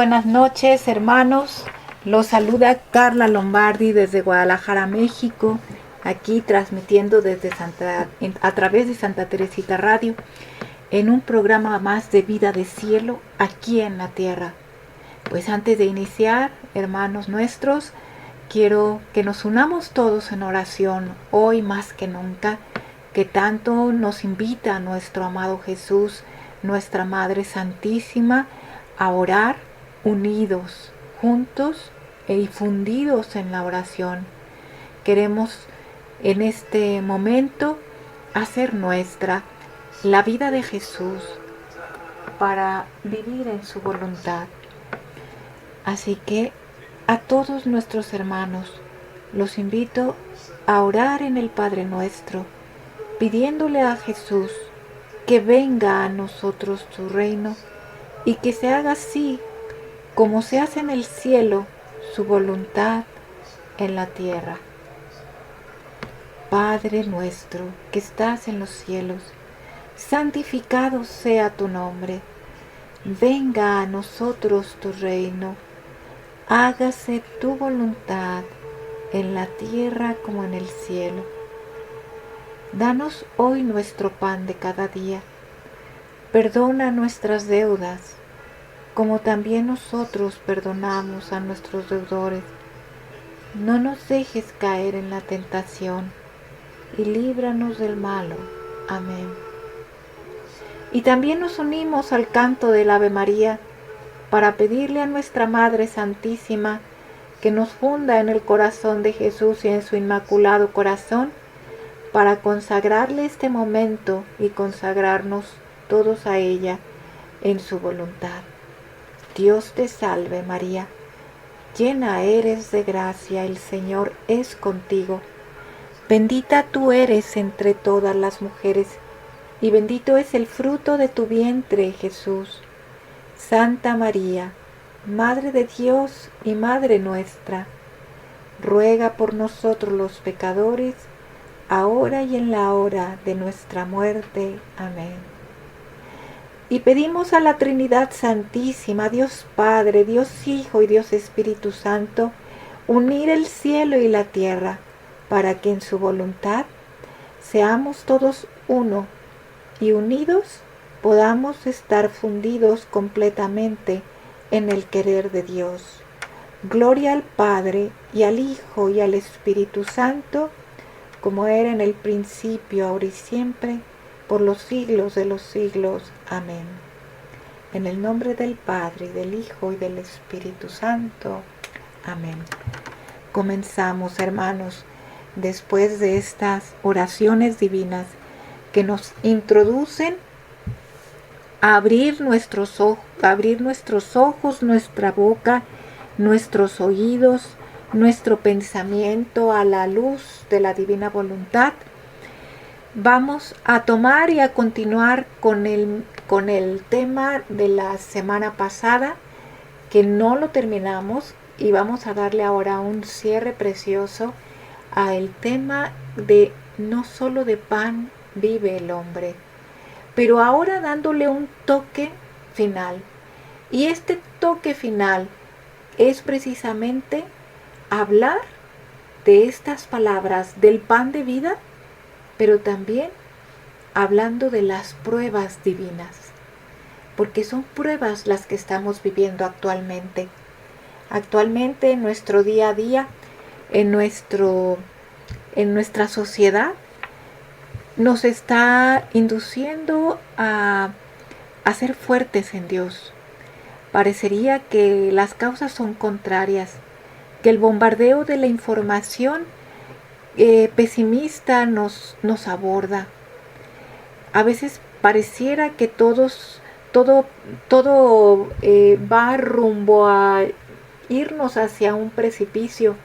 Buenas noches, hermanos. Los saluda Carla Lombardi desde Guadalajara, México, aquí transmitiendo a través de Santa Teresita Radio, en un programa más de vida de cielo aquí en la tierra. Pues antes de iniciar, hermanos nuestros, quiero que nos unamos todos en oración, hoy más que nunca, que tanto nos invita nuestro amado Jesús, nuestra Madre Santísima, a orar unidos, juntos y fundidos en la oración. Queremos en este momento hacer nuestra la vida de Jesús para vivir en su voluntad. Así que a todos nuestros hermanos los invito a orar en el Padre Nuestro, pidiéndole a Jesús que venga a nosotros su reino y que se haga así como se hace en el cielo, su voluntad en la tierra. Padre nuestro que estás en los cielos, santificado sea tu nombre. Venga a nosotros tu reino. Hágase tu voluntad en la tierra como en el cielo. Danos hoy nuestro pan de cada día. Perdona nuestras deudas, como también nosotros perdonamos a nuestros deudores. No nos dejes caer en la tentación, y líbranos del malo. Amén. Y también nos unimos al canto del Ave María, para pedirle a nuestra Madre Santísima que nos funda en el corazón de Jesús y en su Inmaculado Corazón, para consagrarle este momento y consagrarnos todos a ella en su voluntad. Dios te salve María, llena eres de gracia, el Señor es contigo. Bendita tú eres entre todas las mujeres, y bendito es el fruto de tu vientre, Jesús. Santa María, Madre de Dios y Madre nuestra, ruega por nosotros los pecadores, ahora y en la hora de nuestra muerte. Amén. Y pedimos a la Trinidad Santísima, Dios Padre, Dios Hijo y Dios Espíritu Santo, unir el cielo y la tierra, para que en su voluntad seamos todos uno y unidos podamos estar fundidos completamente en el querer de Dios. Gloria al Padre y al Hijo y al Espíritu Santo, como era en el principio, ahora y siempre, por los siglos de los siglos. Amén. En el nombre del Padre, y del Hijo, y del Espíritu Santo. Amén. Comenzamos, hermanos, después de estas oraciones divinas que nos introducen a abrir nuestros ojos, nuestra boca, nuestros oídos, nuestro pensamiento a la luz de la divina voluntad. Vamos a tomar y a continuar con el tema de la semana pasada, que no lo terminamos, y vamos a darle ahora un cierre precioso a el tema de no solo de pan vive el hombre, pero ahora dándole un toque final. Y este toque final es precisamente hablar de estas palabras del pan de vida, pero también hablando de las pruebas divinas, porque son pruebas las que estamos viviendo actualmente. Actualmente en nuestro día a día, en nuestra sociedad, nos está induciendo a ser fuertes en Dios. Parecería que las causas son contrarias, que el bombardeo de la información pesimista nos aborda. A veces pareciera que todo va rumbo a irnos hacia un precipicio,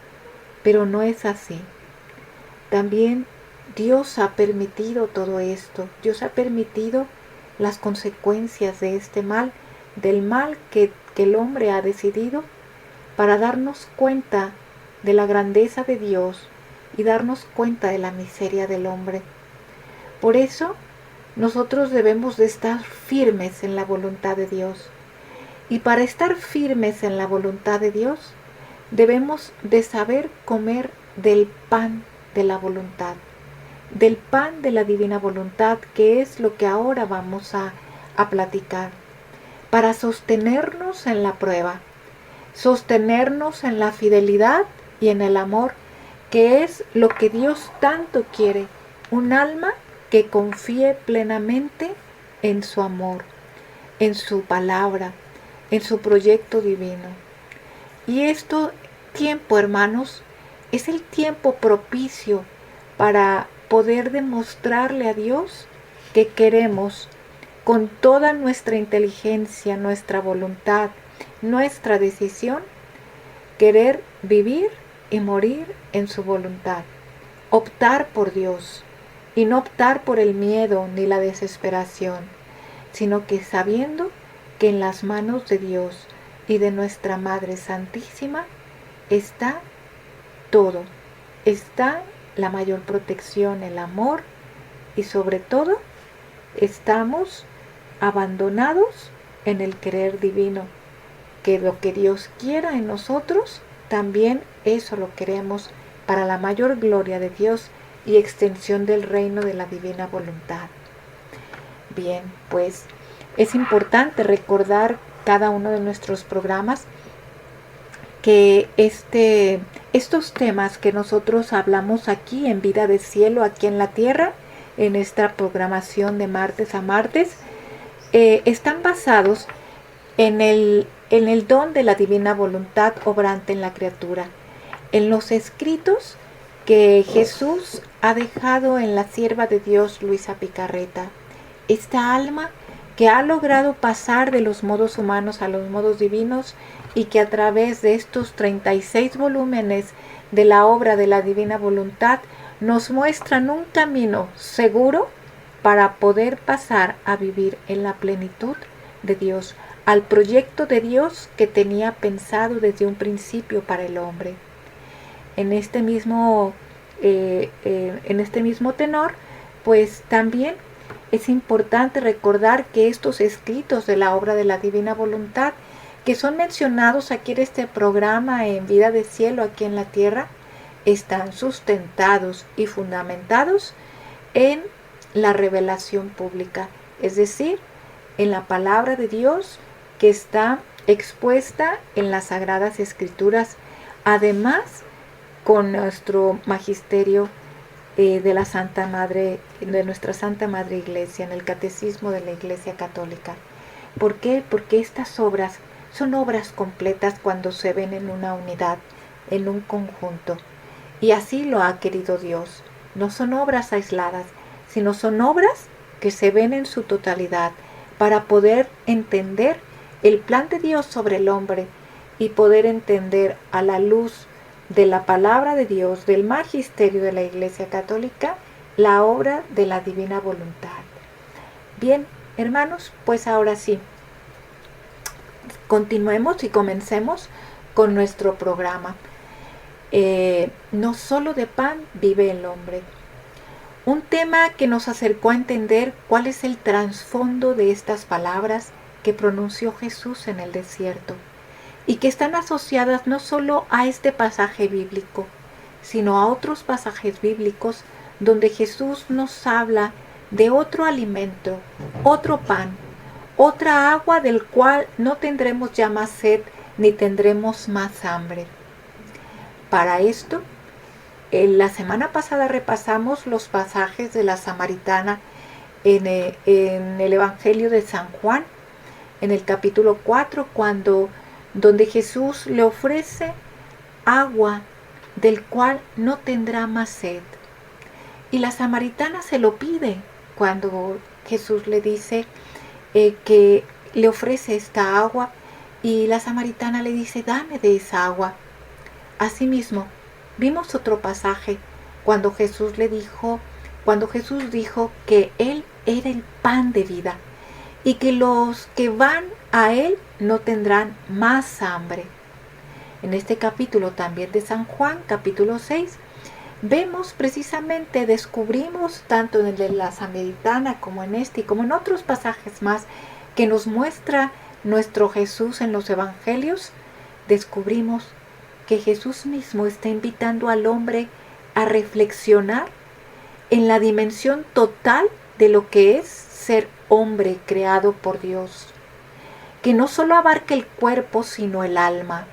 pero no es así. También Dios ha permitido todo esto. Dios ha permitido las consecuencias de este mal, del mal que el hombre ha decidido, para darnos cuenta de la grandeza de Dios y darnos cuenta de la miseria del hombre. Por eso nosotros debemos de estar firmes en la voluntad de Dios Y para estar firmes en la voluntad de Dios, debemos de saber comer del pan de la voluntad, del pan de la divina voluntad, que es lo que ahora vamos a platicar, para sostenernos en la prueba, sostenernos en la fidelidad y en el amor, que es lo que Dios tanto quiere, un alma que confíe plenamente en su amor, en su palabra, en su proyecto divino. Y este tiempo, hermanos, es el tiempo propicio para poder demostrarle a Dios que queremos con toda nuestra inteligencia, nuestra voluntad, nuestra decisión, querer vivir y morir en su voluntad, optar por Dios y no optar por el miedo ni la desesperación, sino que sabiendo que en las manos de Dios y de nuestra Madre Santísima está todo, está la mayor protección, el amor y sobre todo estamos abandonados en el querer divino, que lo que Dios quiera en nosotros, también eso lo queremos para la mayor gloria de Dios y extensión del reino de la divina voluntad. Bien, pues es importante recordar cada uno de nuestros programas que estos temas que nosotros hablamos aquí en Vida de Cielo, aquí en la Tierra, en esta programación de martes a martes, están basados en el don de la divina voluntad obrante en la criatura, en los escritos que Jesús ha dejado en la sierva de Dios Luisa Picarreta, esta alma que ha logrado pasar de los modos humanos a los modos divinos y que a través de estos 36 volúmenes de la obra de la divina voluntad nos muestran un camino seguro para poder pasar a vivir en la plenitud de Dios, al proyecto de Dios que tenía pensado desde un principio para el hombre. En este mismo tenor, pues también es importante recordar que estos escritos de la obra de la divina voluntad, que son mencionados aquí en este programa en Vida de Cielo, aquí en la Tierra, están sustentados y fundamentados en la revelación pública, es decir, en la palabra de Dios que está expuesta en las Sagradas Escrituras, además con nuestro magisterio de la Santa Madre, de nuestra Santa Madre Iglesia, en el Catecismo de la Iglesia Católica. ¿Por qué? Porque estas obras son obras completas cuando se ven en una unidad, en un conjunto. Y así lo ha querido Dios. No son obras aisladas, sino son obras que se ven en su totalidad para poder entender el plan de Dios sobre el hombre y poder entender a la luz de la palabra de Dios, del magisterio de la Iglesia Católica, la obra de la divina voluntad. Bien, hermanos, pues ahora sí, continuemos y comencemos con nuestro programa. No solo de pan vive el hombre. Un tema que nos acercó a entender cuál es el trasfondo de estas palabras que pronunció Jesús en el desierto y que están asociadas no solo a este pasaje bíblico, sino a otros pasajes bíblicos donde Jesús nos habla de otro alimento, otro pan, otra agua del cual no tendremos ya más sed ni tendremos más hambre. Para esto, la semana pasada repasamos los pasajes de la Samaritana en el Evangelio de San Juan, en el capítulo 4, donde Jesús le ofrece agua del cual no tendrá más sed. Y la samaritana se lo pide cuando Jesús le dice que le ofrece esta agua, y la samaritana le dice: dame de esa agua. Asimismo, vimos otro pasaje cuando Jesús dijo que Él era el pan de vida y que los que van a Él no tendrán más hambre. En este capítulo también de San Juan, capítulo 6, descubrimos tanto en el de la samaritana como en este y como en otros pasajes más, que nos muestra nuestro Jesús en los evangelios, descubrimos que Jesús mismo está invitando al hombre a reflexionar en la dimensión total de lo que es ser hombre creado por Dios, que no solo abarca el cuerpo sino el alma,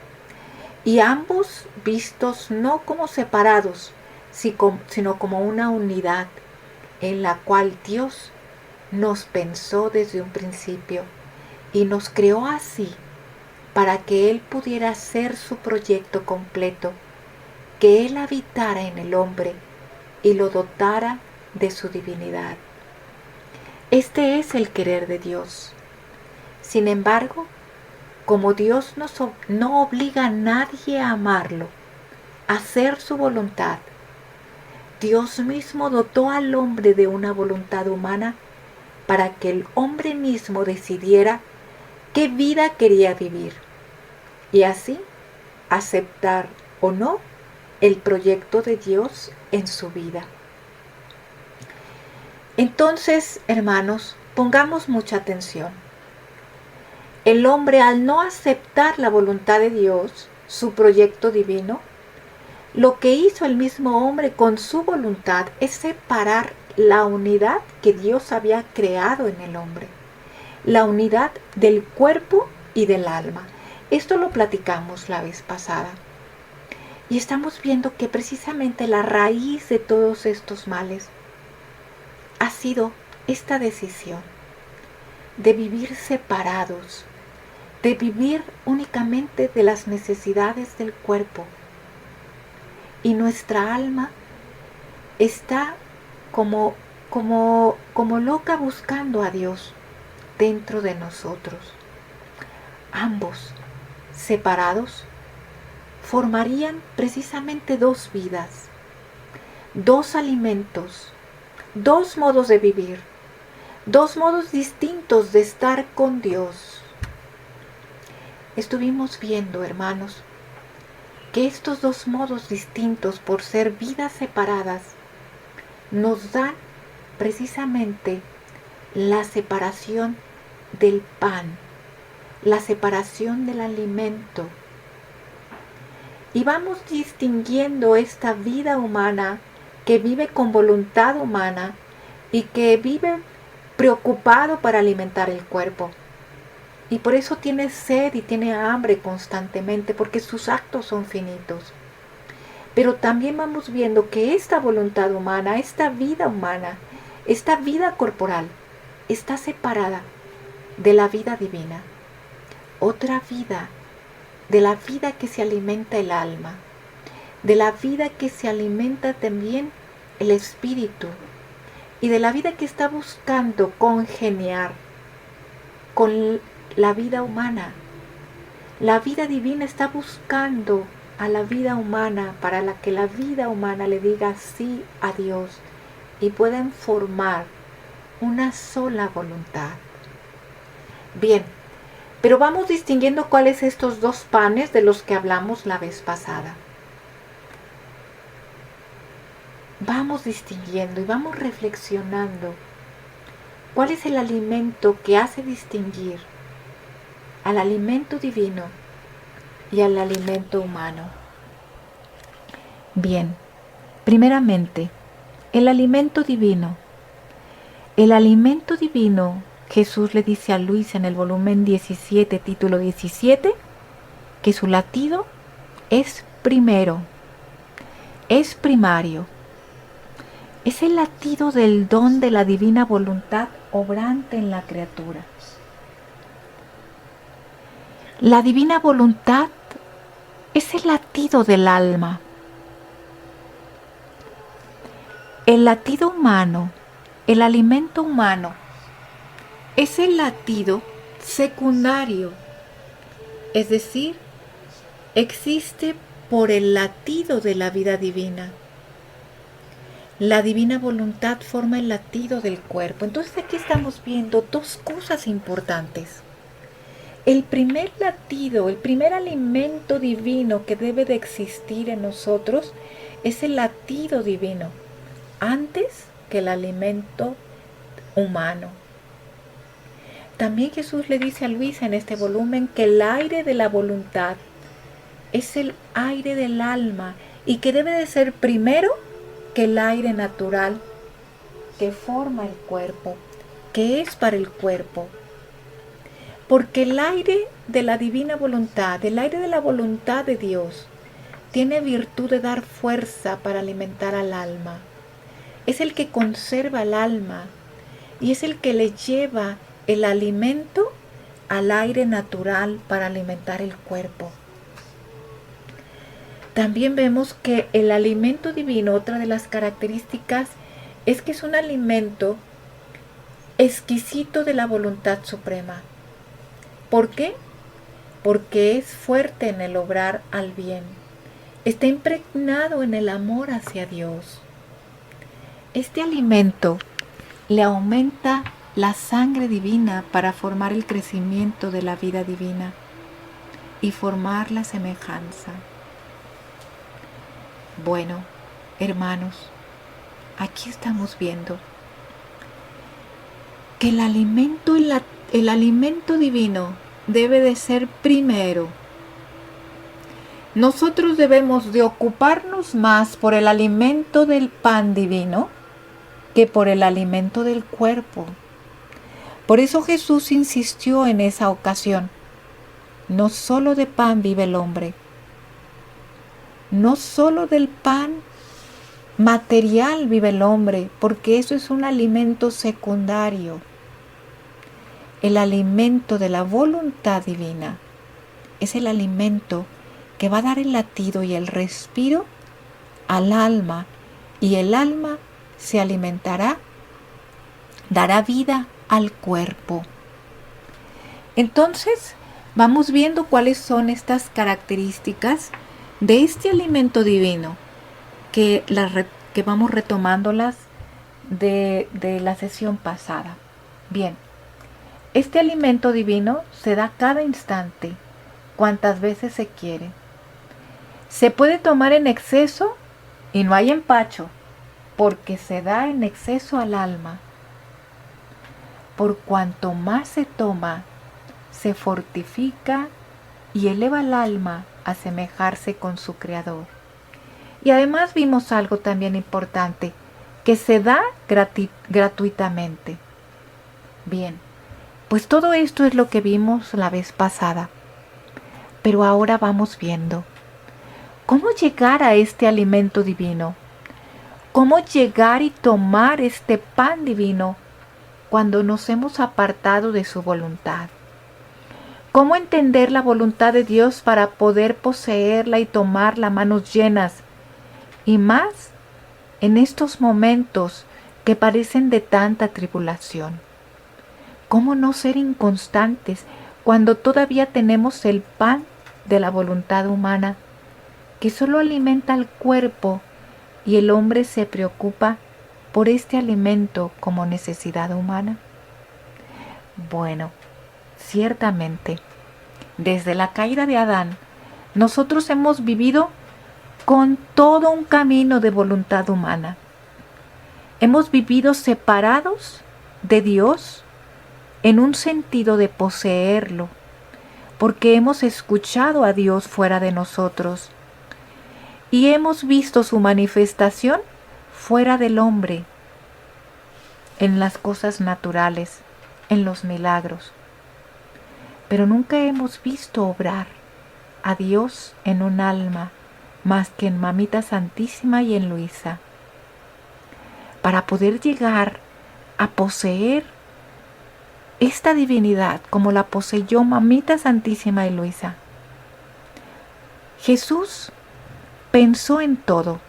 y ambos vistos no como separados, sino como una unidad en la cual Dios nos pensó desde un principio y nos creó así para que Él pudiera hacer su proyecto completo, que Él habitara en el hombre y lo dotara de su divinidad. Este es el querer de Dios. Sin embargo, como Dios no obliga a nadie a amarlo, a hacer su voluntad, Dios mismo dotó al hombre de una voluntad humana para que el hombre mismo decidiera qué vida quería vivir y así aceptar o no el proyecto de Dios en su vida. Entonces, hermanos, pongamos mucha atención. El hombre, al no aceptar la voluntad de Dios, su proyecto divino, lo que hizo el mismo hombre con su voluntad es separar la unidad que Dios había creado en el hombre, la unidad del cuerpo y del alma. Esto lo platicamos la vez pasada. Y estamos viendo que precisamente la raíz de todos estos males ha sido esta decisión de vivir separados, de vivir únicamente de las necesidades del cuerpo. Y nuestra alma está como loca buscando a Dios dentro de nosotros. Ambos, separados, formarían precisamente dos vidas, dos alimentos, dos modos de vivir, dos modos distintos de estar con Dios. Estuvimos viendo, hermanos, que estos dos modos distintos por ser vidas separadas nos dan precisamente la separación del pan, la separación del alimento. Y vamos distinguiendo esta vida humana que vive con voluntad humana y que vive preocupado para alimentar el cuerpo. Y por eso tiene sed y tiene hambre constantemente, porque sus actos son finitos. Pero también vamos viendo que esta voluntad humana, esta vida humana, esta vida corporal, está separada de la vida divina. Otra vida, de la vida que se alimenta el alma, de la vida que se alimenta también el espíritu, y de la vida que está buscando congeniar con la vida humana. La vida divina está buscando a la vida humana para que la vida humana le diga sí a Dios y puedan formar una sola voluntad. Bien, pero vamos distinguiendo cuáles estos dos panes de los que hablamos la vez pasada. Vamos distinguiendo y vamos reflexionando cuál es el alimento que hace distinguir al alimento divino y al alimento humano. Bien, primeramente, el alimento divino. El alimento divino, Jesús le dice a Luis en el volumen 17, título 17, que su latido es primero, es primario. Es el latido del don de la divina voluntad obrante en la criatura. La divina voluntad es el latido del alma. El latido humano, el alimento humano, es el latido secundario, es decir, existe por el latido de la vida divina. La divina voluntad forma el latido del cuerpo. Entonces aquí estamos viendo dos cosas importantes. El primer latido, el primer alimento divino que debe de existir en nosotros es el latido divino, antes que el alimento humano. también Jesús le dice a Luisa en este volumen que el aire de la voluntad es el aire del alma y que debe de ser primero que el aire natural que forma el cuerpo, que es para el cuerpo. Porque el aire de la divina voluntad, el aire de la voluntad de Dios, tiene virtud de dar fuerza para alimentar al alma. Es el que conserva el alma y es el que le lleva el alimento al aire natural para alimentar el cuerpo. También vemos que el alimento divino, otra de las características, es que es un alimento exquisito de la voluntad suprema. ¿Por qué? Porque es fuerte en el obrar al bien. Está impregnado en el amor hacia Dios. Este alimento le aumenta la sangre divina para formar el crecimiento de la vida divina y formar la semejanza. Bueno, hermanos, aquí estamos viendo que el alimento divino debe de ser primero. Nosotros debemos de ocuparnos más por el alimento del pan divino que por el alimento del cuerpo. Por eso Jesús insistió en esa ocasión: no solo de pan vive el hombre, no solo del pan material vive el hombre, porque eso es un alimento secundario. El alimento de la voluntad divina es el alimento que va a dar el latido y el respiro al alma, y el alma se alimentará, dará vida al cuerpo. Entonces, vamos viendo cuáles son estas características de este alimento divino, que vamos retomándolas de la sesión pasada. Bien, este alimento divino se da cada instante, cuantas veces se quiere. Se puede tomar en exceso y no hay empacho, porque se da en exceso al alma. Por cuanto más se toma, se fortifica y eleva al alma a asemejarse con su Creador. Y además vimos algo también importante, que se da gratuitamente. Bien, pues todo esto es lo que vimos la vez pasada. Pero ahora vamos viendo cómo llegar a este alimento divino, cómo llegar y tomar este pan divino cuando nos hemos apartado de su voluntad. Cómo entender la voluntad de Dios para poder poseerla y tomarla a manos llenas, y más en estos momentos que parecen de tanta tribulación. Cómo no ser inconstantes cuando todavía tenemos el pan de la voluntad humana, que solo alimenta al cuerpo, y el hombre se preocupa por este alimento como necesidad humana. Bueno, ciertamente, desde la caída de Adán, nosotros hemos vivido con todo un camino de voluntad humana. Hemos vivido separados de Dios en un sentido de poseerlo, porque hemos escuchado a Dios fuera de nosotros y hemos visto su manifestación fuera del hombre, en las cosas naturales, en los milagros. Pero nunca hemos visto obrar a Dios en un alma más que en Mamita Santísima y en Luisa. Para poder llegar a poseer esta divinidad como la poseyó Mamita Santísima y Luisa, Jesús pensó en todo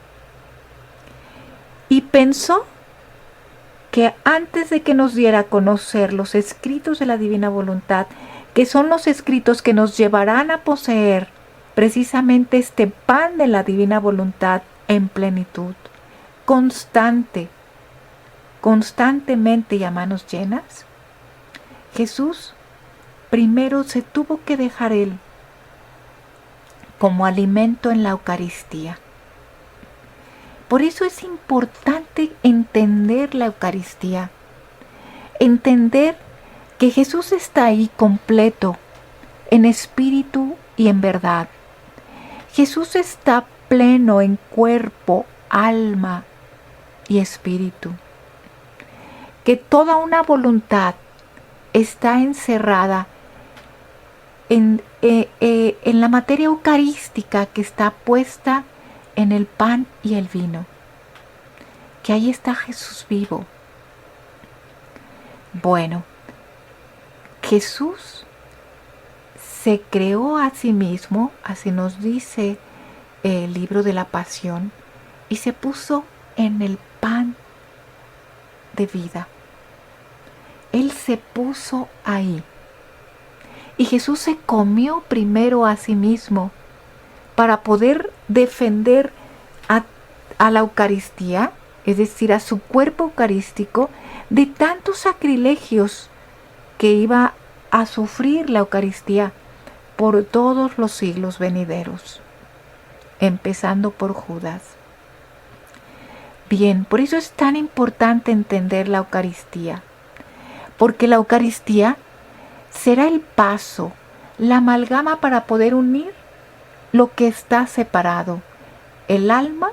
y pensó que antes de que nos diera a conocer los escritos de la divina voluntad, que son los escritos que nos llevarán a poseer precisamente este pan de la divina voluntad en plenitud, constantemente y a manos llenas, Jesús primero se tuvo que dejar Él como alimento en la Eucaristía. Por eso es importante entender la Eucaristía, entender que Jesús está ahí completo, en espíritu y en verdad. Jesús está pleno en cuerpo, alma y espíritu. Que toda una voluntad está encerrada en la materia eucarística que está puesta en el pan y el vino. Que ahí está Jesús vivo. Bueno, Jesús se creó a sí mismo, así nos dice el libro de la Pasión, y se puso en el pan de vida. Él se puso ahí. Y Jesús se comió primero a sí mismo para poder defender a la Eucaristía, es decir, a su cuerpo eucarístico, de tantos sacrilegios que iba a sufrir la Eucaristía por todos los siglos venideros, empezando por Judas. Bien, por eso es tan importante entender la Eucaristía, porque la Eucaristía será el paso, la amalgama para poder unir lo que está separado, el alma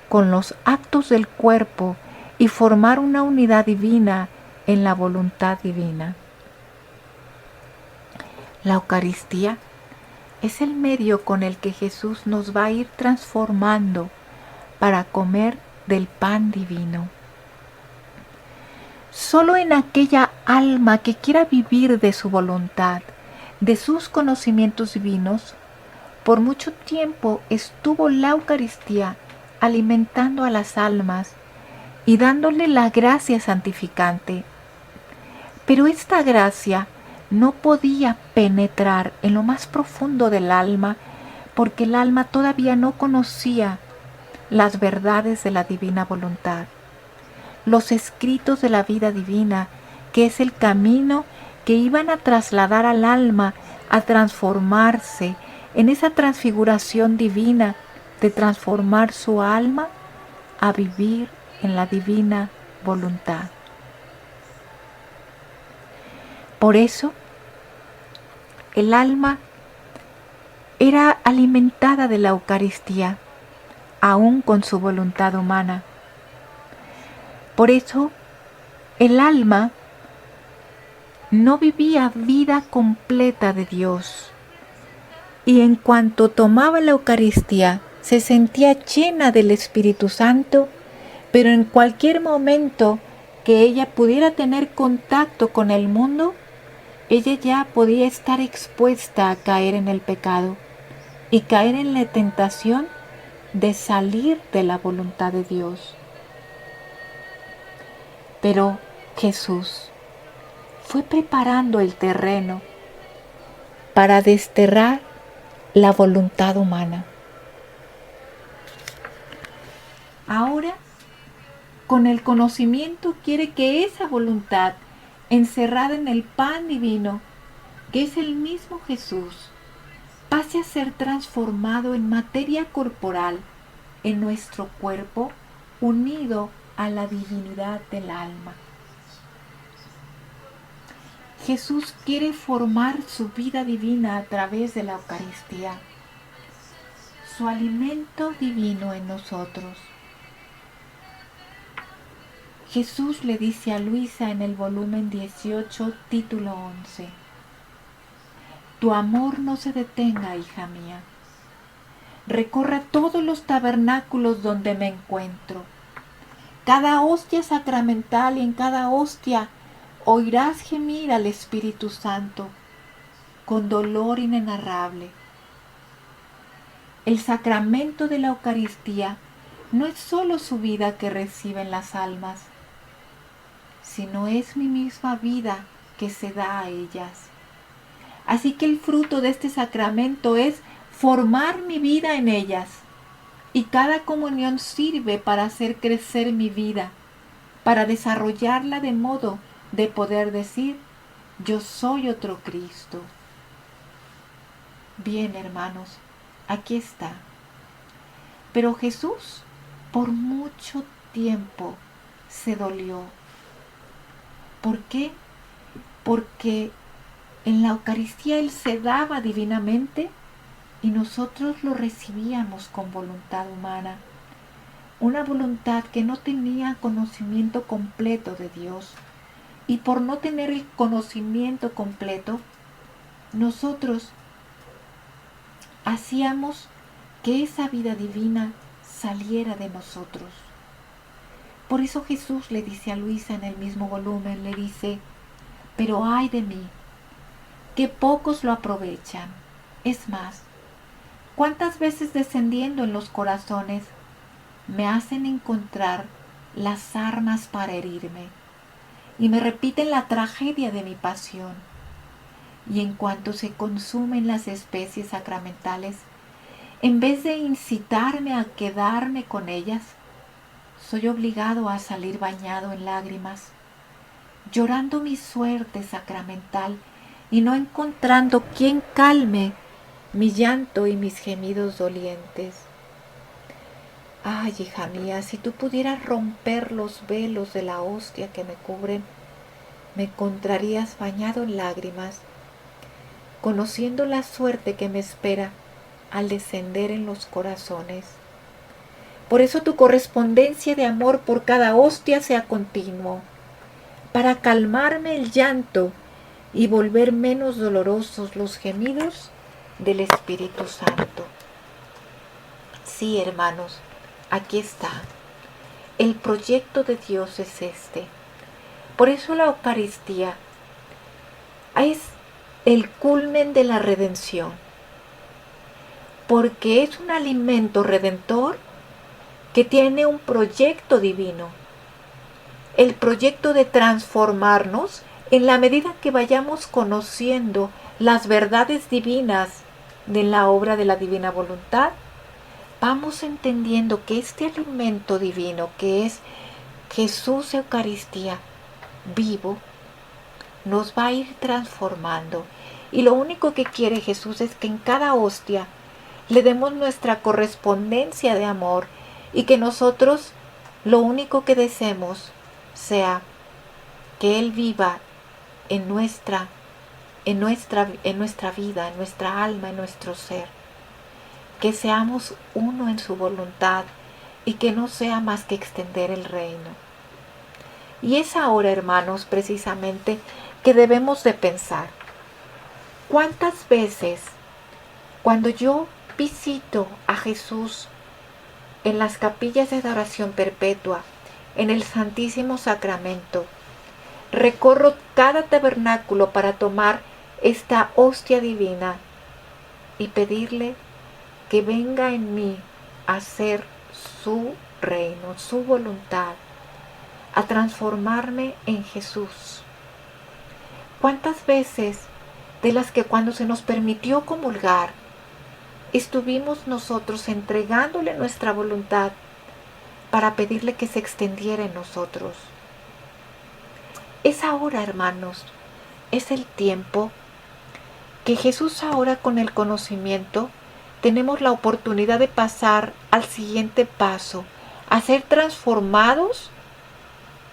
con los actos del cuerpo, y formar una unidad divina en la voluntad divina. La Eucaristía es el medio con el que Jesús nos va a ir transformando para comer del pan divino. Solo en aquella alma que quiera vivir de su voluntad, de sus conocimientos divinos, por mucho tiempo estuvo la Eucaristía alimentando a las almas y dándole la gracia santificante. Pero esta gracia no podía penetrar en lo más profundo del alma, porque el alma todavía no conocía las verdades de la divina voluntad, los escritos de la vida divina, que es el camino que iban a trasladar al alma a transformarse en esa transfiguración divina de transformar su alma a vivir en la divina voluntad. Por eso, el alma era alimentada de la Eucaristía, aún con su voluntad humana. Por eso, el alma no vivía vida completa de Dios. Y en cuanto tomaba la Eucaristía, se sentía llena del Espíritu Santo, pero en cualquier momento que ella pudiera tener contacto con el mundo, ella ya podía estar expuesta a caer en el pecado y caer en la tentación de salir de la voluntad de Dios. Pero Jesús fue preparando el terreno para desterrar la voluntad humana. Ahora, con el conocimiento, quiere que esa voluntad encerrada en el pan divino, que es el mismo Jesús, pase a ser transformado en materia corporal en nuestro cuerpo, unido a la divinidad del alma. Jesús quiere formar su vida divina a través de la Eucaristía, su alimento divino en nosotros. Jesús le dice a Luisa en el volumen 18, título 11, tu amor no se detenga, hija mía. Recorra todos los tabernáculos donde me encuentro. Cada hostia sacramental, y en cada hostia oirás gemir al Espíritu Santo con dolor inenarrable. El sacramento de la Eucaristía no es solo su vida que reciben las almas, sino es mi misma vida que se da a ellas. Así que el fruto de este sacramento es formar mi vida en ellas, y cada comunión sirve para hacer crecer mi vida, para desarrollarla de modo de poder decir, yo soy otro Cristo. Bien, hermanos, aquí está. Pero Jesús por mucho tiempo se dolió. ¿Por qué? porque en la Eucaristía Él se daba divinamente y nosotros lo recibíamos con voluntad humana, una voluntad que no tenía conocimiento completo de Dios. Y por no tener el conocimiento completo, nosotros hacíamos que esa vida divina saliera de nosotros. Por eso Jesús le dice a Luisa en el mismo volumen, le dice: pero ay de mí, que pocos lo aprovechan. Es más, ¿cuántas veces descendiendo en los corazones me hacen encontrar las armas para herirme y me repiten la tragedia de mi pasión? Y en cuanto se consumen las especies sacramentales, en vez de incitarme a quedarme con ellas, soy obligado a salir bañado en lágrimas, llorando mi suerte sacramental y no encontrando quien calme mi llanto y mis gemidos dolientes. Ay, hija mía, si tú pudieras romper los velos de la hostia que me cubren, me encontrarías bañado en lágrimas, conociendo la suerte que me espera al descender en los corazones. Por eso tu correspondencia de amor por cada hostia sea continuo, para calmarme el llanto y volver menos dolorosos los gemidos del Espíritu Santo. Sí, hermanos, aquí está. El proyecto de Dios es este. Por eso la Eucaristía es el culmen de la redención, porque es un alimento redentor que tiene un proyecto divino, el proyecto de transformarnos en la medida que vayamos conociendo las verdades divinas de la obra de la divina voluntad. Vamos entendiendo que este alimento divino, que es Jesús Eucaristía vivo, nos va a ir transformando. Y lo único que quiere Jesús es que en cada hostia le demos nuestra correspondencia de amor y que nosotros lo único que deseemos sea que Él viva en nuestra vida, en nuestra alma, en nuestro ser. Que seamos uno en su voluntad y que no sea más que extender el reino. Y es ahora, hermanos, precisamente que debemos de pensar, ¿cuántas veces cuando yo visito a Jesús en las capillas de adoración perpetua, en el Santísimo Sacramento, recorro cada tabernáculo para tomar esta hostia divina y pedirle que venga en mí a hacer su reino, su voluntad, a transformarme en Jesús? ¿Cuántas veces de las que cuando se nos permitió comulgar, estuvimos nosotros entregándole nuestra voluntad para pedirle que se extendiera en nosotros? Es ahora, hermanos, es el tiempo que Jesús ahora con el conocimiento tenemos la oportunidad de pasar al siguiente paso, a ser transformados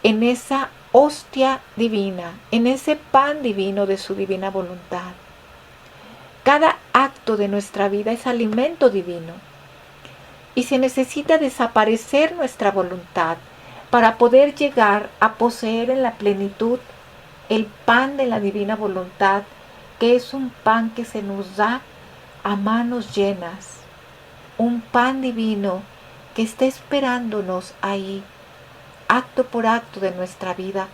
en esa hostia divina, en ese pan divino de su divina voluntad. Cada acto de nuestra vida es alimento divino y se necesita desaparecer nuestra voluntad para poder llegar a poseer en la plenitud el pan de la divina voluntad, que es un pan que se nos da a manos llenas, un pan divino que está esperándonos ahí, acto por acto de nuestra vida,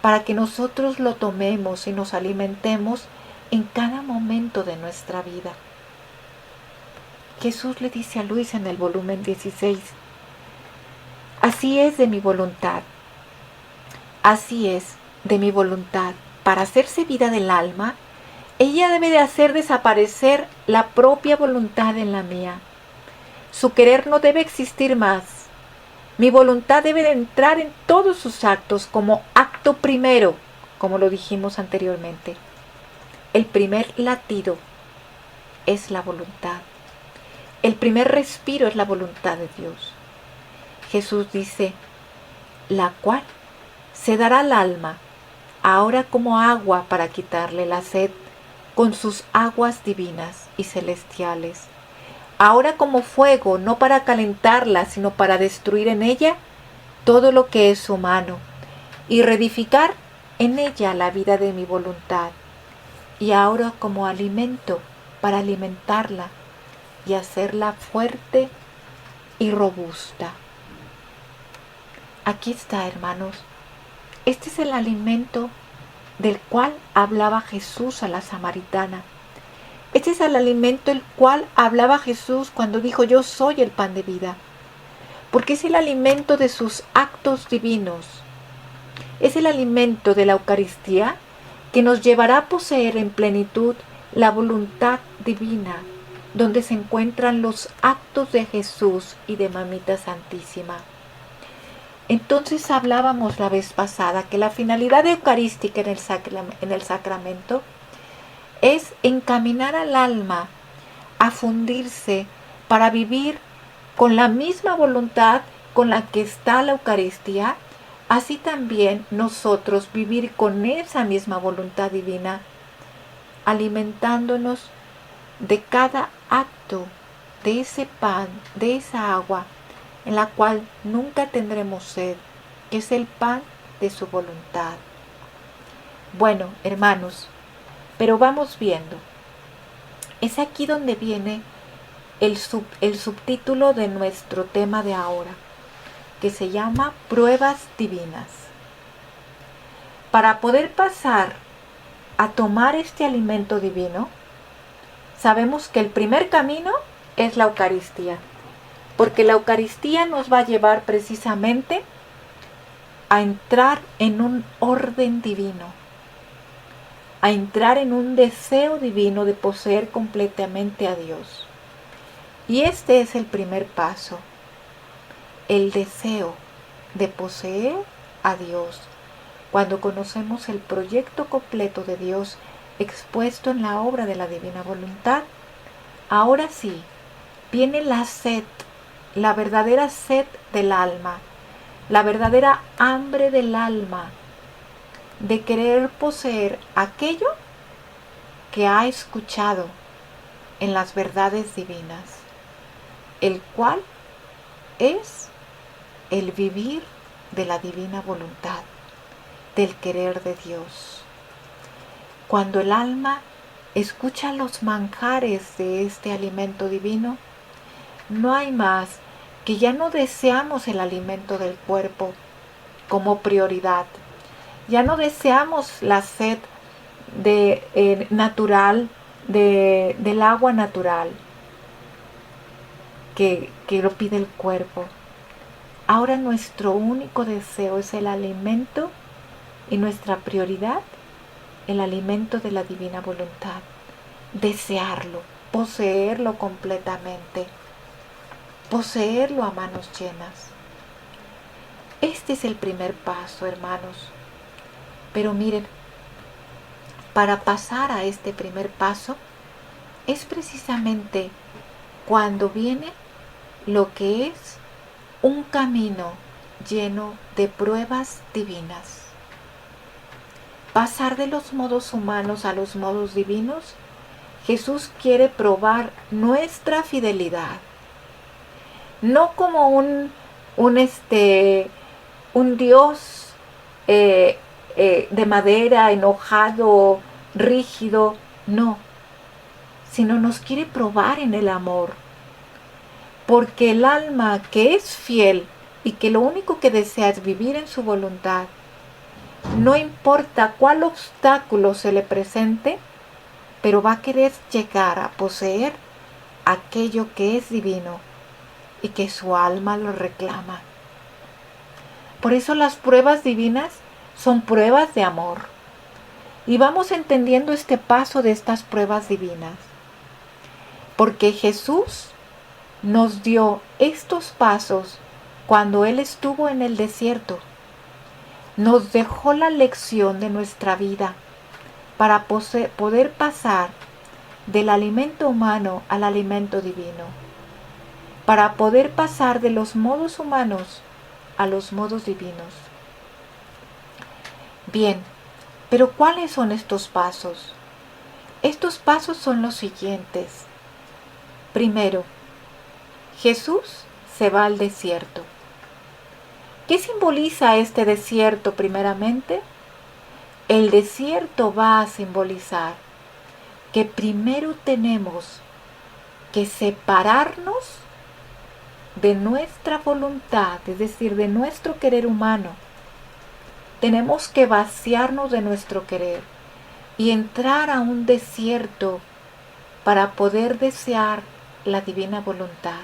para que nosotros lo tomemos y nos alimentemos en cada momento de nuestra vida. Jesús le dice a Luisa en el volumen 16, así es de mi voluntad, para hacerse vida del alma, ella debe de hacer desaparecer la propia voluntad en la mía. Su querer no debe existir más. Mi voluntad debe de entrar en todos sus actos como acto primero, como lo dijimos anteriormente. El primer latido es la voluntad. El primer respiro es la voluntad de Dios. Jesús dice, la cual se dará al alma ahora como agua para quitarle la sed, con sus aguas divinas y celestiales, ahora como fuego, no para calentarla, sino para destruir en ella todo lo que es humano, y reedificar en ella la vida de mi voluntad, y ahora como alimento para alimentarla y hacerla fuerte y robusta. Aquí está, hermanos. Este es el alimento del cual hablaba Jesús a la samaritana. Este es el alimento del cual hablaba Jesús cuando dijo: yo soy el pan de vida. Porque es el alimento de sus actos divinos. Es el alimento de la Eucaristía que nos llevará a poseer en plenitud la voluntad divina, donde se encuentran los actos de Jesús y de Mamita Santísima. Entonces hablábamos la vez pasada que la finalidad eucarística en el sacramento es encaminar al alma a fundirse para vivir con la misma voluntad con la que está la Eucaristía, así también nosotros vivir con esa misma voluntad divina, alimentándonos de cada acto, de ese pan, de esa agua, en la cual nunca tendremos sed, que es el pan de su voluntad. Bueno, hermanos, pero vamos viendo. Es aquí donde viene el subtítulo de nuestro tema de ahora, que se llama Pruebas Divinas. Para poder pasar a tomar este alimento divino, sabemos que el primer camino es la Eucaristía, porque la Eucaristía nos va a llevar precisamente a entrar en un orden divino, a entrar en un deseo divino de poseer completamente a Dios. Y este es el primer paso, el deseo de poseer a Dios. Cuando conocemos el proyecto completo de Dios expuesto en la obra de la Divina Voluntad, ahora sí, viene la sed, la verdadera sed del alma, la verdadera hambre del alma de querer poseer aquello que ha escuchado en las verdades divinas, el cual es el vivir de la divina voluntad, del querer de Dios. Cuando el alma escucha los manjares de este alimento divino, no hay más que ya no deseamos el alimento del cuerpo como prioridad. Ya no deseamos la sed natural, del agua natural que lo pide el cuerpo. Ahora nuestro único deseo es el alimento y nuestra prioridad, el alimento de la divina voluntad. Desearlo, poseerlo completamente, poseerlo a manos llenas. Este es el primer paso, hermanos. Pero miren, para pasar a este primer paso es precisamente cuando viene lo que es un camino lleno de pruebas divinas. Pasar de los modos humanos a los modos divinos, Jesús quiere probar nuestra fidelidad. No como un Dios de madera, enojado, rígido, no, sino nos quiere probar en el amor, porque el alma que es fiel y que lo único que desea es vivir en su voluntad, no importa cuál obstáculo se le presente, pero va a querer llegar a poseer aquello que es divino y que su alma lo reclama. Por eso las pruebas divinas son pruebas de amor. Y vamos entendiendo este paso de estas pruebas divinas. Porque Jesús nos dio estos pasos cuando Él estuvo en el desierto. Nos dejó la lección de nuestra vida para poder pasar del alimento humano al alimento divino. Para poder pasar de los modos humanos a los modos divinos. Bien, Pero ¿cuáles son estos pasos? Estos pasos son los siguientes. Primero, Jesús se va al desierto. ¿Qué simboliza este desierto primeramente? El desierto va a simbolizar que primero tenemos que separarnos de nuestra voluntad, es decir, de nuestro querer humano. Tenemos que vaciarnos de nuestro querer y entrar a un desierto para poder desear la divina voluntad.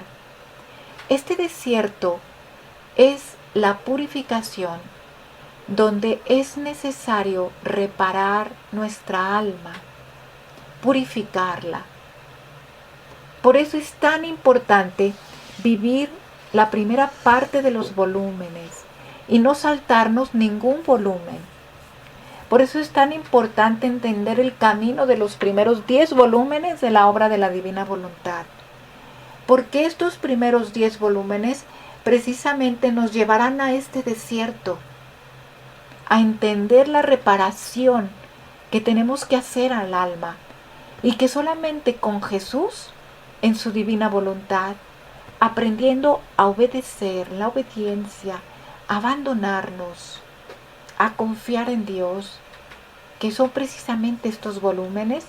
Este desierto es la purificación, donde es necesario reparar nuestra alma, purificarla. Por eso es tan importante vivir la primera parte de los volúmenes y no saltarnos ningún volumen. Por eso es tan importante entender el camino de los primeros 10 volúmenes de la obra de la Divina Voluntad. Porque estos primeros 10 volúmenes precisamente nos llevarán a este desierto, a entender la reparación que tenemos que hacer al alma y que solamente con Jesús, en su divina voluntad, aprendiendo a obedecer, la obediencia, a abandonarnos, a confiar en Dios, que son precisamente estos volúmenes,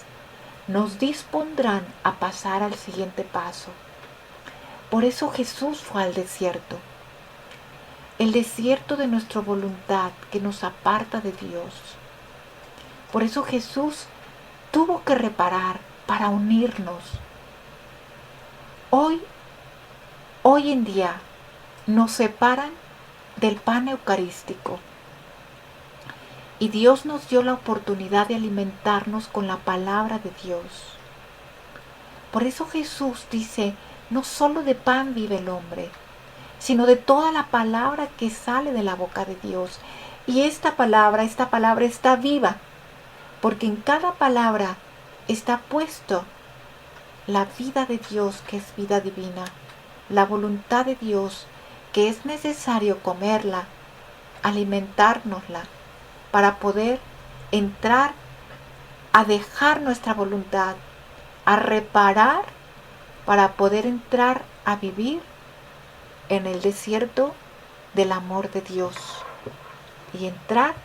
nos dispondrán a pasar al siguiente paso. Por eso Jesús fue al desierto, el desierto de nuestra voluntad que nos aparta de Dios. Por eso Jesús tuvo que reparar para unirnos. Hoy en día nos separan del pan eucarístico y Dios nos dio la oportunidad de alimentarnos con la palabra de Dios. Por eso Jesús dice, no solo de pan vive el hombre, sino de toda la palabra que sale de la boca de Dios. Y esta palabra está viva, porque en cada palabra está puesto la vida de Dios, que es vida divina, la voluntad de Dios, que es necesario comerla, alimentárnosla, para poder entrar a dejar nuestra voluntad, a reparar, para poder entrar a vivir en el desierto del amor de Dios y entrar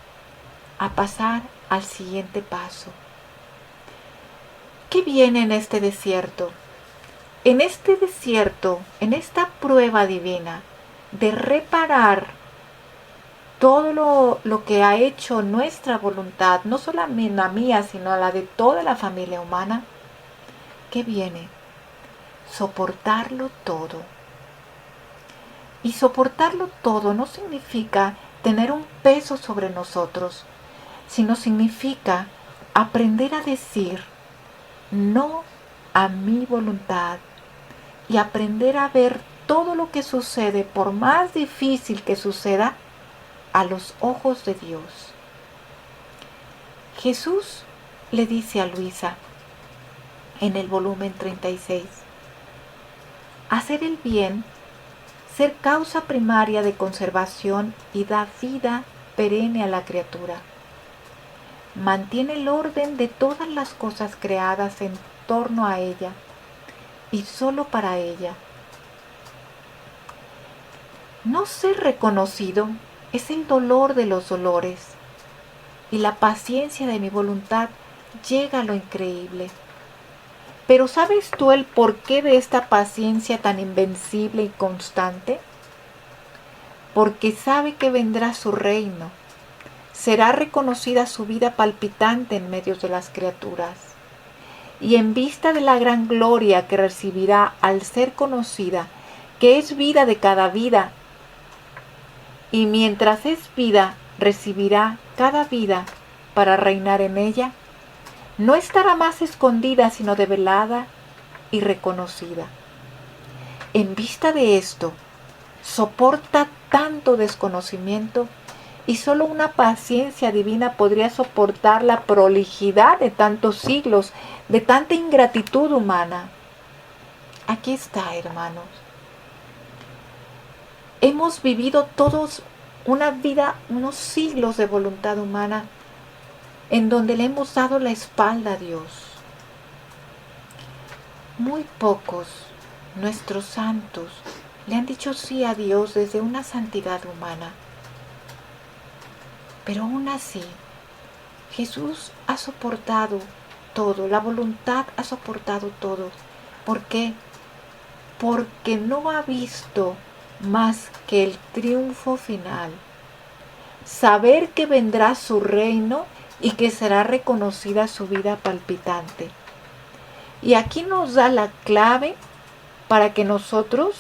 a pasar al siguiente paso. ¿Qué viene en este desierto? En este desierto, en esta prueba divina de reparar todo lo que ha hecho nuestra voluntad, no solamente la mía, sino la de toda la familia humana, ¿qué viene? Soportarlo todo. Y soportarlo todo no significa tener un peso sobre nosotros, sino significa aprender a decir no a mi voluntad y aprender a ver todo lo que sucede, por más difícil que suceda, a los ojos de Dios. Jesús le dice a Luisa en el volumen 36, hacer el bien, ser causa primaria de conservación y da vida perenne a la criatura. Mantiene el orden de todas las cosas creadas en torno a ella y solo para ella. No ser reconocido es el dolor de los dolores y la paciencia de mi voluntad llega a lo increíble. Pero ¿sabes tú el porqué de esta paciencia tan invencible y constante? Porque sabe que vendrá su reino. Será reconocida su vida palpitante en medio de las criaturas. Y en vista de la gran gloria que recibirá al ser conocida, que es vida de cada vida, y mientras es vida, recibirá cada vida para reinar en ella, no estará más escondida, sino develada y reconocida. En vista de esto, soporta tanto desconocimiento y solo una paciencia divina podría soportar la prolijidad de tantos siglos, de tanta ingratitud humana. Aquí está, hermanos. Hemos vivido todos una vida, unos siglos de voluntad humana en donde le hemos dado la espalda a Dios. Muy pocos, nuestros santos, le han dicho sí a Dios desde una santidad humana. Pero aún así, Jesús ha soportado todo, la voluntad ha soportado todo. ¿Por qué? Porque no ha visto más que el triunfo final. Saber que vendrá su reino y que será reconocida su vida palpitante. Y aquí nos da la clave para que nosotros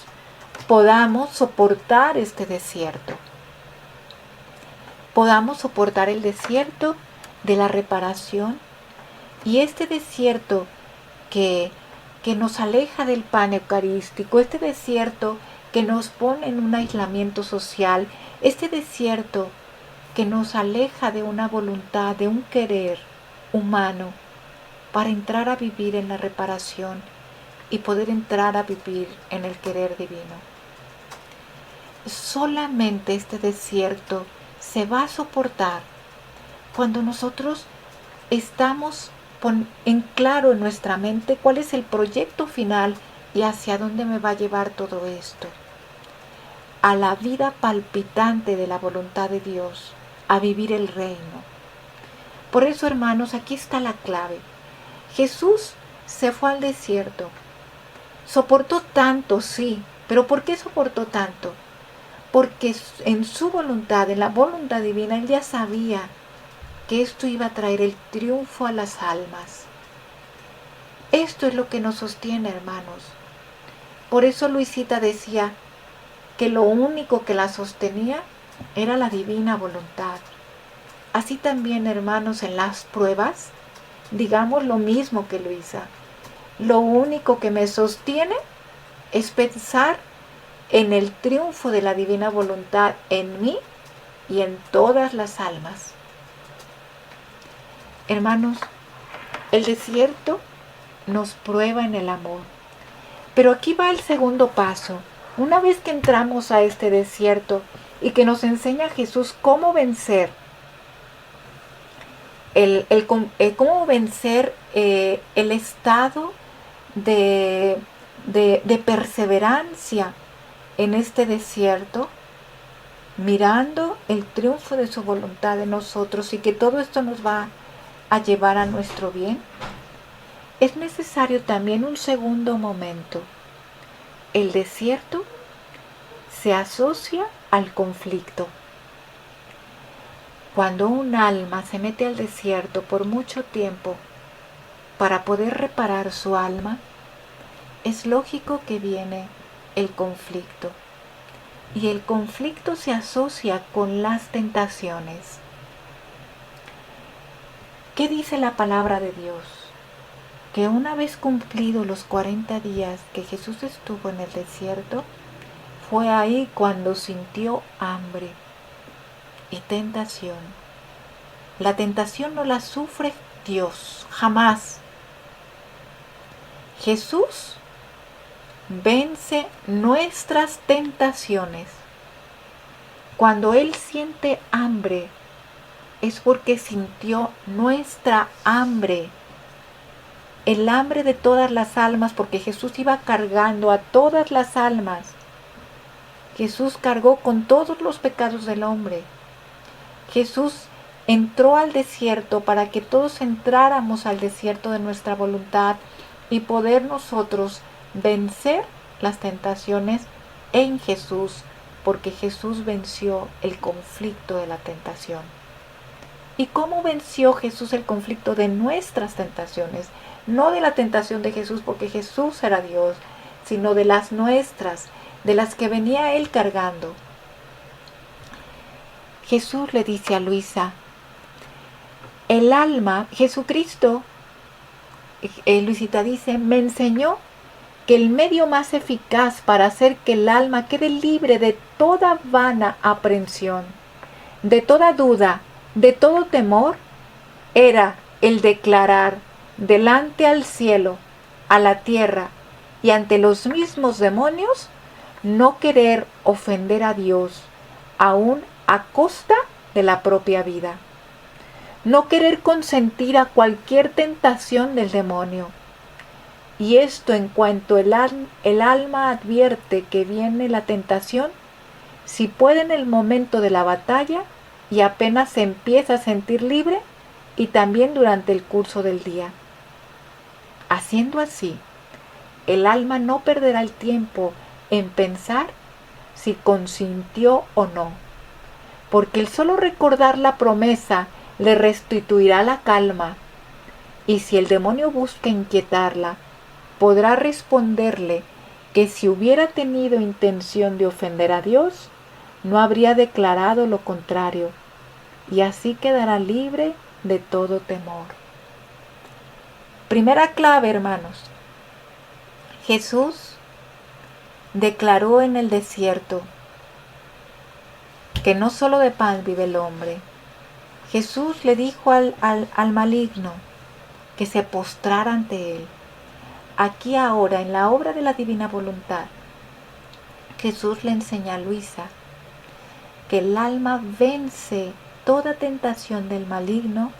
podamos soportar este desierto. Podamos soportar el desierto de la reparación y este desierto que nos aleja del pan eucarístico, este desierto que nos pone en un aislamiento social, este desierto que nos aleja de una voluntad, de un querer humano para entrar a vivir en la reparación y poder entrar a vivir en el querer divino. Solamente este desierto se va a soportar cuando nosotros estamos en claro en nuestra mente cuál es el proyecto final y hacia dónde me va a llevar todo esto. A la vida palpitante de la voluntad de Dios, a vivir el reino. Por eso, hermanos, aquí está la clave. Jesús se fue al desierto. Soportó tanto, sí, pero ¿por qué soportó tanto? Porque en su voluntad, en la voluntad divina, Él ya sabía que esto iba a traer el triunfo a las almas. Esto es lo que nos sostiene, hermanos. Por eso Luisita decía que lo único que la sostenía era la divina voluntad. Así también, hermanos, en las pruebas, digamos lo mismo que Luisa. Lo único que me sostiene es pensar en el triunfo de la divina voluntad en mí y en todas las almas. Hermanos, el desierto nos prueba en el amor. Pero aquí va el segundo paso. Una vez que entramos a este desierto y que nos enseña Jesús cómo vencer, cómo vencer el estado de perseverancia en este desierto, mirando el triunfo de su voluntad en nosotros y que todo esto nos va a llevar a nuestro bien, es necesario también un segundo momento. El desierto se asocia al conflicto. Cuando un alma se mete al desierto por mucho tiempo para poder reparar su alma, es lógico que viene el conflicto. Y el conflicto se asocia con las tentaciones. ¿Qué dice la palabra de Dios? Que una vez cumplidos los 40 días que Jesús estuvo en el desierto, fue ahí cuando sintió hambre y tentación. La tentación no la sufre Dios, jamás. Jesús vence nuestras tentaciones. Cuando Él siente hambre, es porque sintió nuestra hambre. El hambre de todas las almas, porque Jesús iba cargando a todas las almas. Jesús cargó con todos los pecados del hombre. Jesús entró al desierto para que todos entráramos al desierto de nuestra voluntad y poder nosotros vencer las tentaciones en Jesús, porque Jesús venció el conflicto de la tentación. ¿Y cómo venció Jesús el conflicto de nuestras tentaciones? No de la tentación de Jesús, porque Jesús era Dios, sino de las nuestras, de las que venía Él cargando. Jesús le dice a Luisa, el alma, Jesucristo, Luisita dice, me enseñó que el medio más eficaz para hacer que el alma quede libre de toda vana aprensión, de toda duda, de todo temor, era el declarar delante al cielo, a la tierra y ante los mismos demonios, no querer ofender a Dios, aún a costa de la propia vida. no querer consentir a cualquier tentación del demonio. Y esto en cuanto el alma advierte que viene la tentación, si puede en el momento de la batalla y apenas se empieza a sentir libre, y también durante el curso del día. Haciendo así, el alma no perderá el tiempo en pensar si consintió o no, porque el solo recordar la promesa le restituirá la calma, y si el demonio busca inquietarla, podrá responderle que si hubiera tenido intención de ofender a Dios, no habría declarado lo contrario, y así quedará libre de todo temor. Primera clave, hermanos. Jesús declaró en el desierto que no solo de pan vive el hombre. Jesús le dijo al maligno que se postrara ante él. Aquí ahora, en la obra de la divina voluntad, Jesús le enseña a Luisa que el alma vence toda tentación del maligno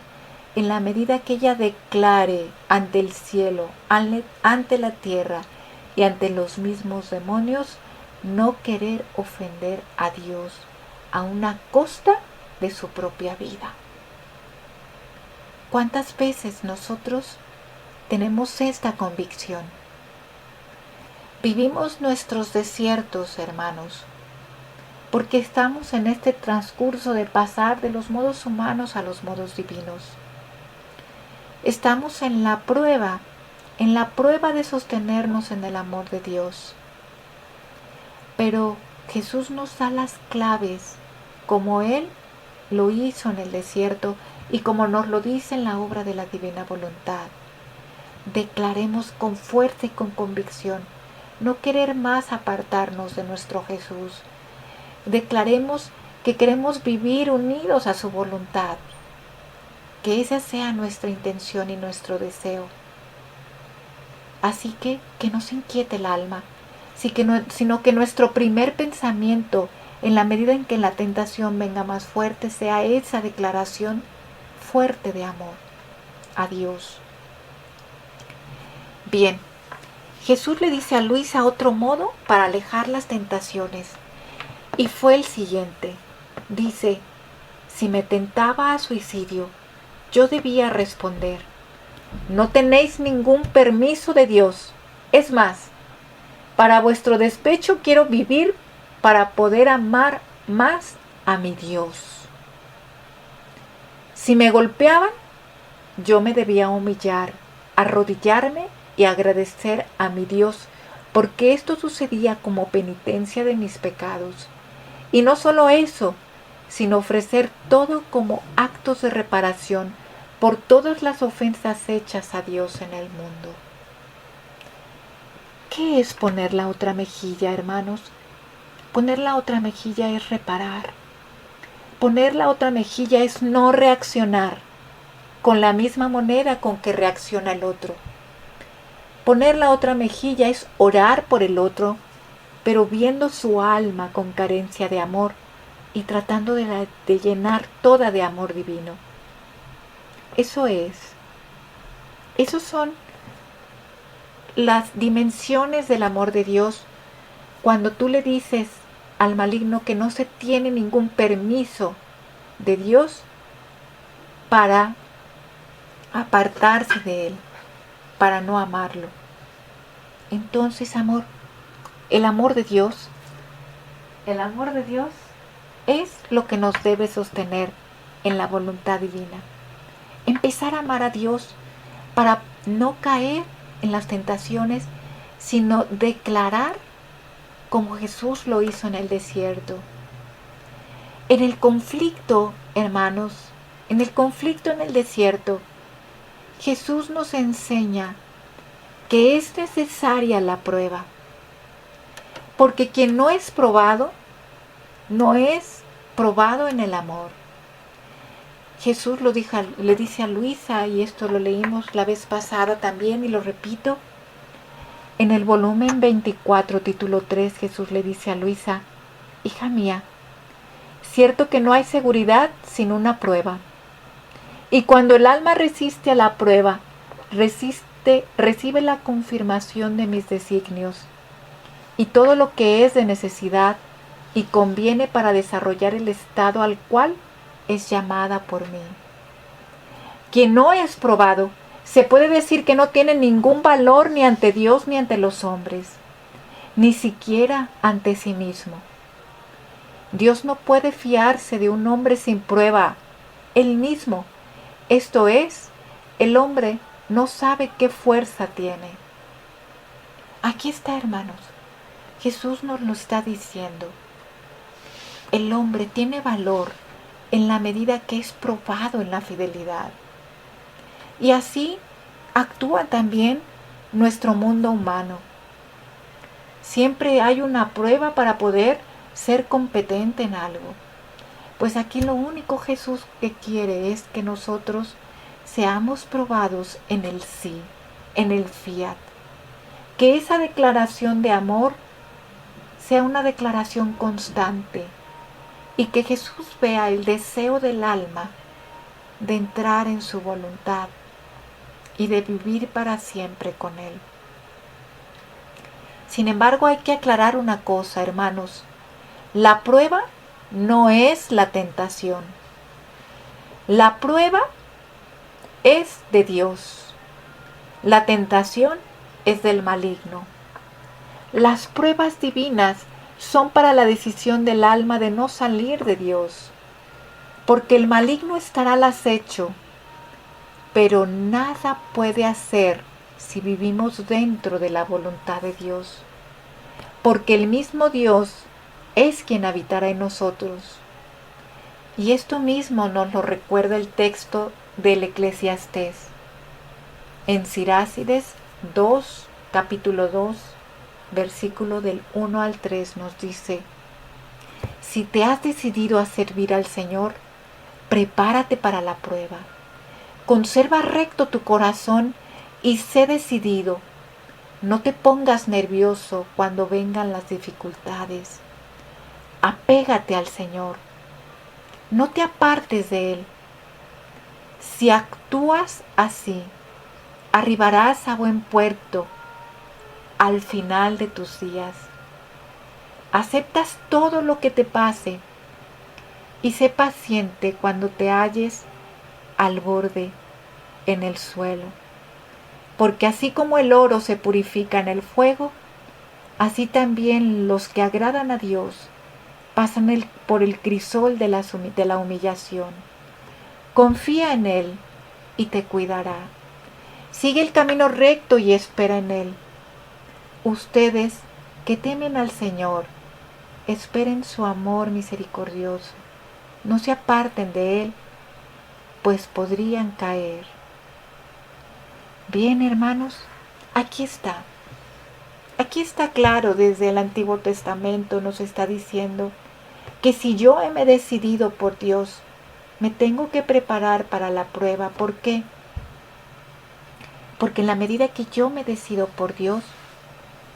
en la medida que ella declare ante el cielo, ante la tierra y ante los mismos demonios no querer ofender a Dios a una costa de su propia vida. ¿Cuántas veces nosotros tenemos esta convicción? Vivimos nuestros desiertos, hermanos, porque estamos en este transcurso de pasar de los modos humanos a los modos divinos. Estamos en la prueba de sostenernos en el amor de Dios. Pero Jesús nos da las claves, como Él lo hizo en el desierto y como nos lo dice en la obra de la divina voluntad. Declaremos con fuerza y con convicción no querer más apartarnos de nuestro Jesús. Declaremos que queremos vivir unidos a su voluntad. Que esa sea nuestra intención y nuestro deseo. Así que no se inquiete el alma, sino que nuestro primer pensamiento, en la medida en que la tentación venga más fuerte, sea esa declaración fuerte de amor a Dios. Bien, Jesús le dice a Luisa otro modo para alejar las tentaciones, y fue el siguiente. Dice, si me tentaba a suicidio, yo debía responder, no tenéis ningún permiso de Dios. Es más, para vuestro despecho quiero vivir para poder amar más a mi Dios. Si me golpeaban, yo me debía humillar, arrodillarme y agradecer a mi Dios, porque esto sucedía como penitencia de mis pecados. Y no solo eso, sino ofrecer todo como actos de reparación por todas las ofensas hechas a Dios en el mundo. ¿Qué es poner la otra mejilla, hermanos? Poner la otra mejilla es reparar. Poner la otra mejilla es no reaccionar con la misma moneda con que reacciona el otro. Poner la otra mejilla es orar por el otro, pero viendo su alma con carencia de amor y tratando de llenar toda de amor divino. Esos son las dimensiones del amor de Dios cuando tú le dices al maligno que no se tiene ningún permiso de Dios para apartarse de Él, para no amarlo. Entonces, el amor de Dios es lo que nos debe sostener en la voluntad divina. Empezar a amar a Dios para no caer en las tentaciones, sino declarar como Jesús lo hizo en el desierto. En el conflicto, hermanos, en el desierto, Jesús nos enseña que es necesaria la prueba, porque quien no es probado en el amor. Jesús le dice a Luisa, y esto lo leímos la vez pasada también y lo repito, en el volumen 24, título 3, Jesús le dice a Luisa, hija mía, cierto que no hay seguridad sin una prueba, Y cuando el alma resiste a la prueba, recibe la confirmación de mis designios y todo lo que es de necesidad y conviene para desarrollar el estado al cual es llamada por mí. Quien no es probado, se puede decir que no tiene ningún valor ni ante Dios ni ante los hombres, ni siquiera ante sí mismo. Dios no puede fiarse de un hombre sin prueba. Él mismo, esto es, el hombre no sabe qué fuerza tiene. Aquí está, hermanos. Jesús nos lo está diciendo. El hombre tiene valor en la medida que es probado en la fidelidad. Y así actúa también nuestro mundo humano. Siempre hay una prueba para poder ser competente en algo. Pues aquí lo único Jesús que quiere es que nosotros seamos probados en el sí, en el fiat. Que esa declaración de amor sea una declaración constante y que Jesús vea el deseo del alma de entrar en su voluntad y de vivir para siempre con Él. Sin embargo, hay que aclarar una cosa, hermanos. La prueba no es la tentación. La prueba es de Dios. La tentación es del maligno. Las pruebas divinas son para la decisión del alma de no salir de Dios, porque el maligno estará al acecho, pero nada puede hacer si vivimos dentro de la voluntad de Dios, porque el mismo Dios es quien habitará en nosotros. Y esto mismo nos lo recuerda el texto del Eclesiastés. En Sirácides 2, capítulo 2, versículo del 1 al 3 nos dice: si te has decidido a servir al Señor, prepárate para la prueba. Conserva recto tu corazón y sé decidido. No te pongas nervioso cuando vengan las dificultades. Apégate al Señor. No te apartes de Él. Si actúas así, arribarás a buen puerto al final de tus días. Aceptas todo lo que te pase y sé paciente cuando te halles al borde en el suelo. Porque así como el oro se purifica en el fuego, así también los que agradan a Dios pasan por el crisol de la humillación. Confía en Él y te cuidará. Sigue el camino recto y espera en Él. Ustedes que temen al Señor, esperen su amor misericordioso. No se aparten de Él, pues podrían caer. Bien, hermanos, aquí está. Aquí está claro, desde el Antiguo Testamento nos está diciendo que si yo me he decidido por Dios, me tengo que preparar para la prueba. ¿Por qué? Porque en la medida que yo me decido por Dios,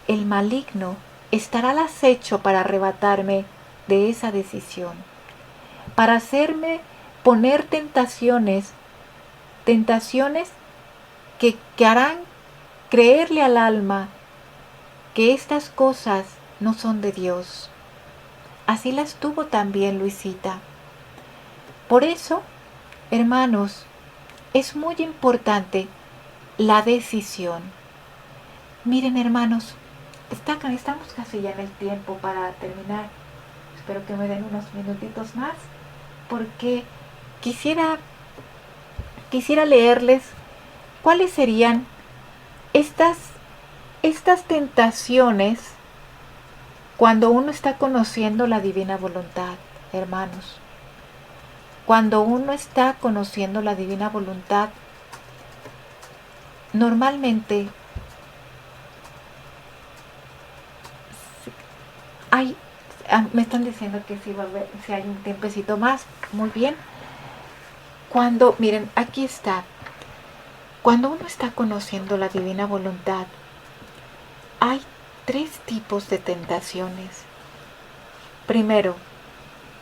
el maligno estará al acecho para arrebatarme de esa decisión, para hacerme poner tentaciones que harán creerle al alma que estas cosas no son de Dios. Así las tuvo también Luisita. Por eso, hermanos, es muy importante la decisión. Miren, hermanos, estamos casi ya en el tiempo para terminar. Espero que me den unos minutitos más, porque quisiera leerles cuáles serían estas tentaciones cuando uno está conociendo la divina voluntad, hermanos. Cuando uno está conociendo la divina voluntad, normalmente me están diciendo que sí va a haber, si hay un tiempecito más, muy bien. Miren, aquí está. Cuando uno está conociendo la divina voluntad, hay 3 tipos de tentaciones. Primero,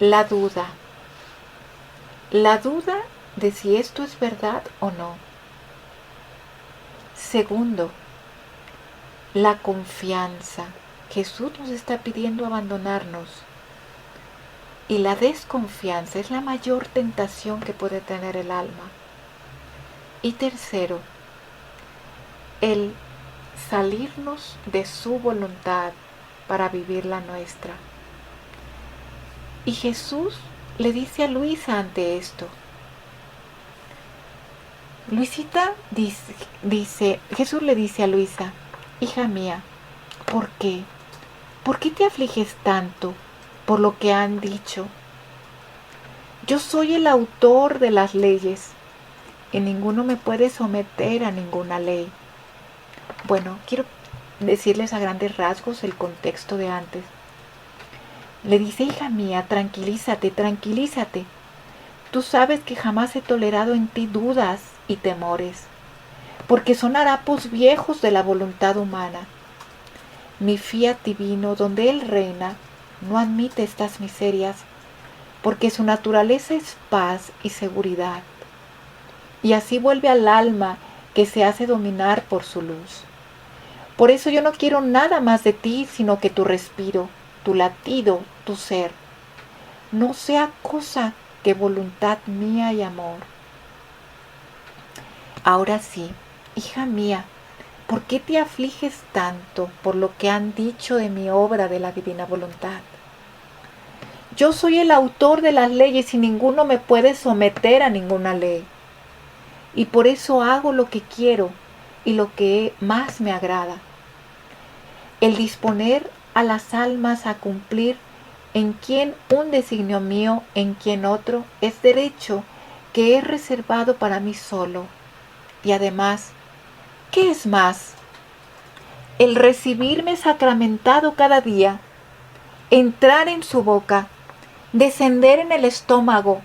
la duda. La duda de si esto es verdad o no. Segundo, la confianza. Jesús nos está pidiendo abandonarnos. Y la desconfianza es la mayor tentación que puede tener el alma. Y tercero, el salirnos de su voluntad para vivir la nuestra. Y Jesús le dice a Luisa ante esto. Luisita dice, Jesús le dice a Luisa, hija mía, ¿por qué? ¿Por qué te afliges tanto por lo que han dicho? Yo soy el autor de las leyes y ninguno me puede someter a ninguna ley. Bueno, quiero decirles a grandes rasgos el contexto de antes. Le dice, hija mía, tranquilízate, tranquilízate. Tú sabes que jamás he tolerado en ti dudas y temores, porque son harapos viejos de la voluntad humana. Mi fiat divino, donde Él reina, no admite estas miserias, porque su naturaleza es paz y seguridad. Y así vuelve al alma que se hace dominar por su luz. Por eso yo no quiero nada más de ti, sino que tu respiro, tu latido, tu ser, no sea cosa que voluntad mía y amor. Ahora sí, hija mía, ¿por qué te afliges tanto por lo que han dicho de mi obra de la divina voluntad? Yo soy el autor de las leyes y ninguno me puede someter a ninguna ley. Y por eso hago lo que quiero y lo que más me agrada. El disponer a las almas a cumplir en quien un designio mío, en quien otro, es derecho que he reservado para mí solo. Y además, ¿qué es más? El recibirme sacramentado cada día, entrar en su boca, descender en el estómago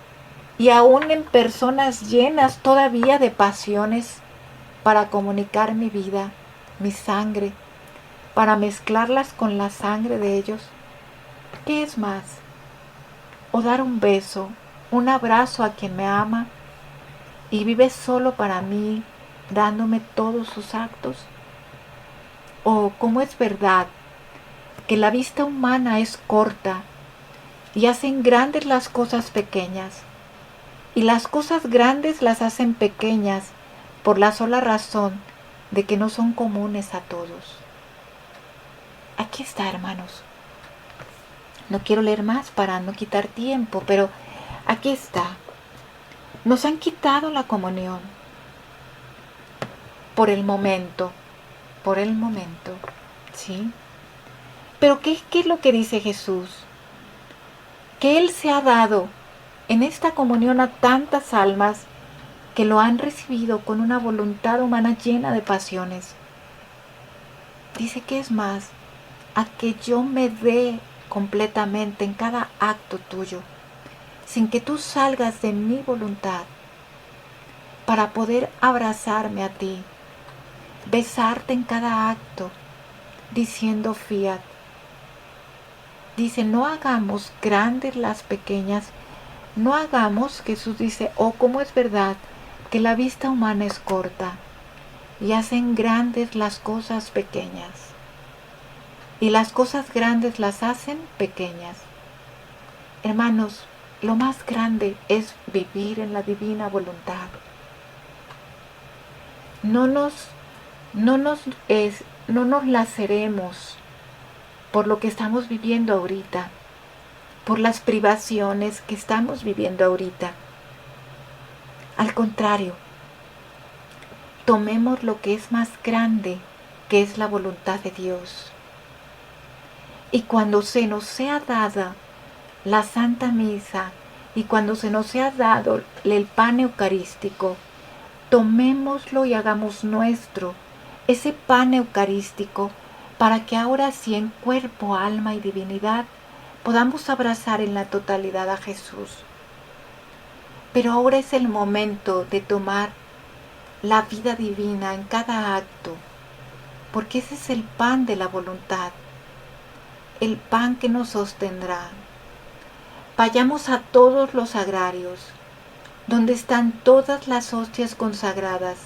y aún en personas llenas todavía de pasiones para comunicar mi vida, mi sangre, para mezclarlas con la sangre de ellos. ¿Qué es más? O dar un beso, un abrazo a quien me ama y vive solo para mí, dándome todos sus actos. O cómo es verdad que la vista humana es corta y hacen grandes las cosas pequeñas, y las cosas grandes las hacen pequeñas por la sola razón de que no son comunes a todos. Aquí está, hermanos. No quiero leer más para no quitar tiempo, pero aquí está. Nos han quitado la comunión por el momento, ¿sí? Pero ¿qué es lo que dice Jesús? Que Él se ha dado en esta comunión a tantas almas que lo han recibido con una voluntad humana llena de pasiones. Dice que es más, a que yo me dé completamente en cada acto tuyo, sin que tú salgas de mi voluntad, para poder abrazarme a ti, besarte en cada acto, diciendo fiat. Dice, no hagamos grandes las pequeñas, no hagamos, Jesús dice, como es verdad que la vista humana es corta y hacen grandes las cosas pequeñas. Y las cosas grandes las hacen pequeñas. Hermanos, lo más grande es vivir en la divina voluntad. No nos laceremos por lo que estamos viviendo ahorita, por las privaciones que estamos viviendo ahorita. Al contrario, tomemos lo que es más grande, que es la voluntad de Dios. Y cuando se nos sea dada la Santa Misa y cuando se nos sea dado el pan eucarístico, tomémoslo y hagamos nuestro ese pan eucarístico para que ahora sí en cuerpo, alma y divinidad podamos abrazar en la totalidad a Jesús. Pero ahora es el momento de tomar la vida divina en cada acto, porque ese es el pan de la voluntad, el pan que nos sostendrá. Vayamos a todos los agrarios, donde están todas las hostias consagradas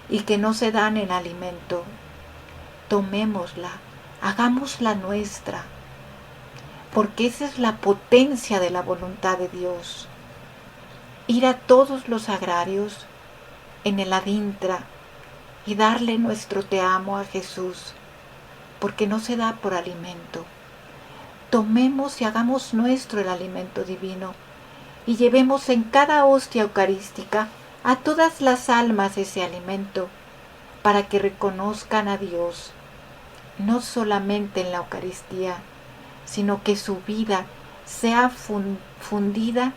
y que no se dan en alimento. Tomémosla, hagámosla nuestra, porque esa es la potencia de la voluntad de Dios. Ir a todos los agrarios en el Adintra y darle nuestro te amo a Jesús, porque no se da por alimento. Tomemos y hagamos nuestro el alimento divino y llevemos en cada hostia eucarística a todas las almas ese alimento, para que reconozcan a Dios, no solamente en la Eucaristía, sino que su vida sea fundida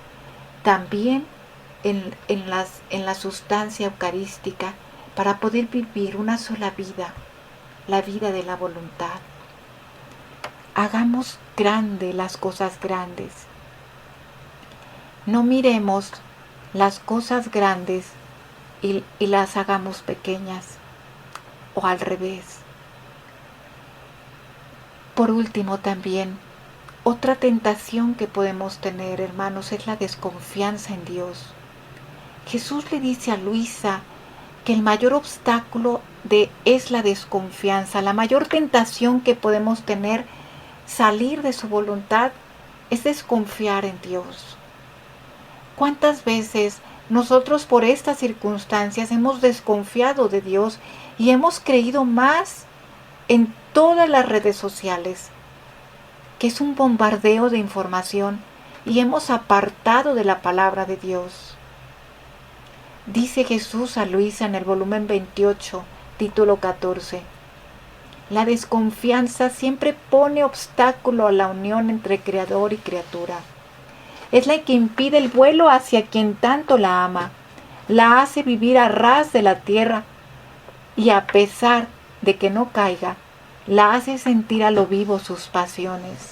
también en la sustancia eucarística, para poder vivir una sola vida, la vida de la voluntad. Hagamos grande las cosas grandes. No miremos las cosas grandes y las hagamos pequeñas, o al revés. Por último también, otra tentación que podemos tener, hermanos, es la desconfianza en Dios. Jesús le dice a Luisa que el mayor obstáculo es la desconfianza. La mayor tentación que podemos tener, salir de su voluntad, es desconfiar en Dios. ¿Cuántas veces nosotros por estas circunstancias hemos desconfiado de Dios y hemos creído más en todas las redes sociales, que es un bombardeo de información, y hemos apartado de la palabra de Dios? Dice Jesús a Luisa en el volumen 28, título 14. La desconfianza siempre pone obstáculo a la unión entre Creador y criatura. Es la que impide el vuelo hacia quien tanto la ama, la hace vivir a ras de la tierra y, a pesar de que no caiga, la hace sentir a lo vivo sus pasiones.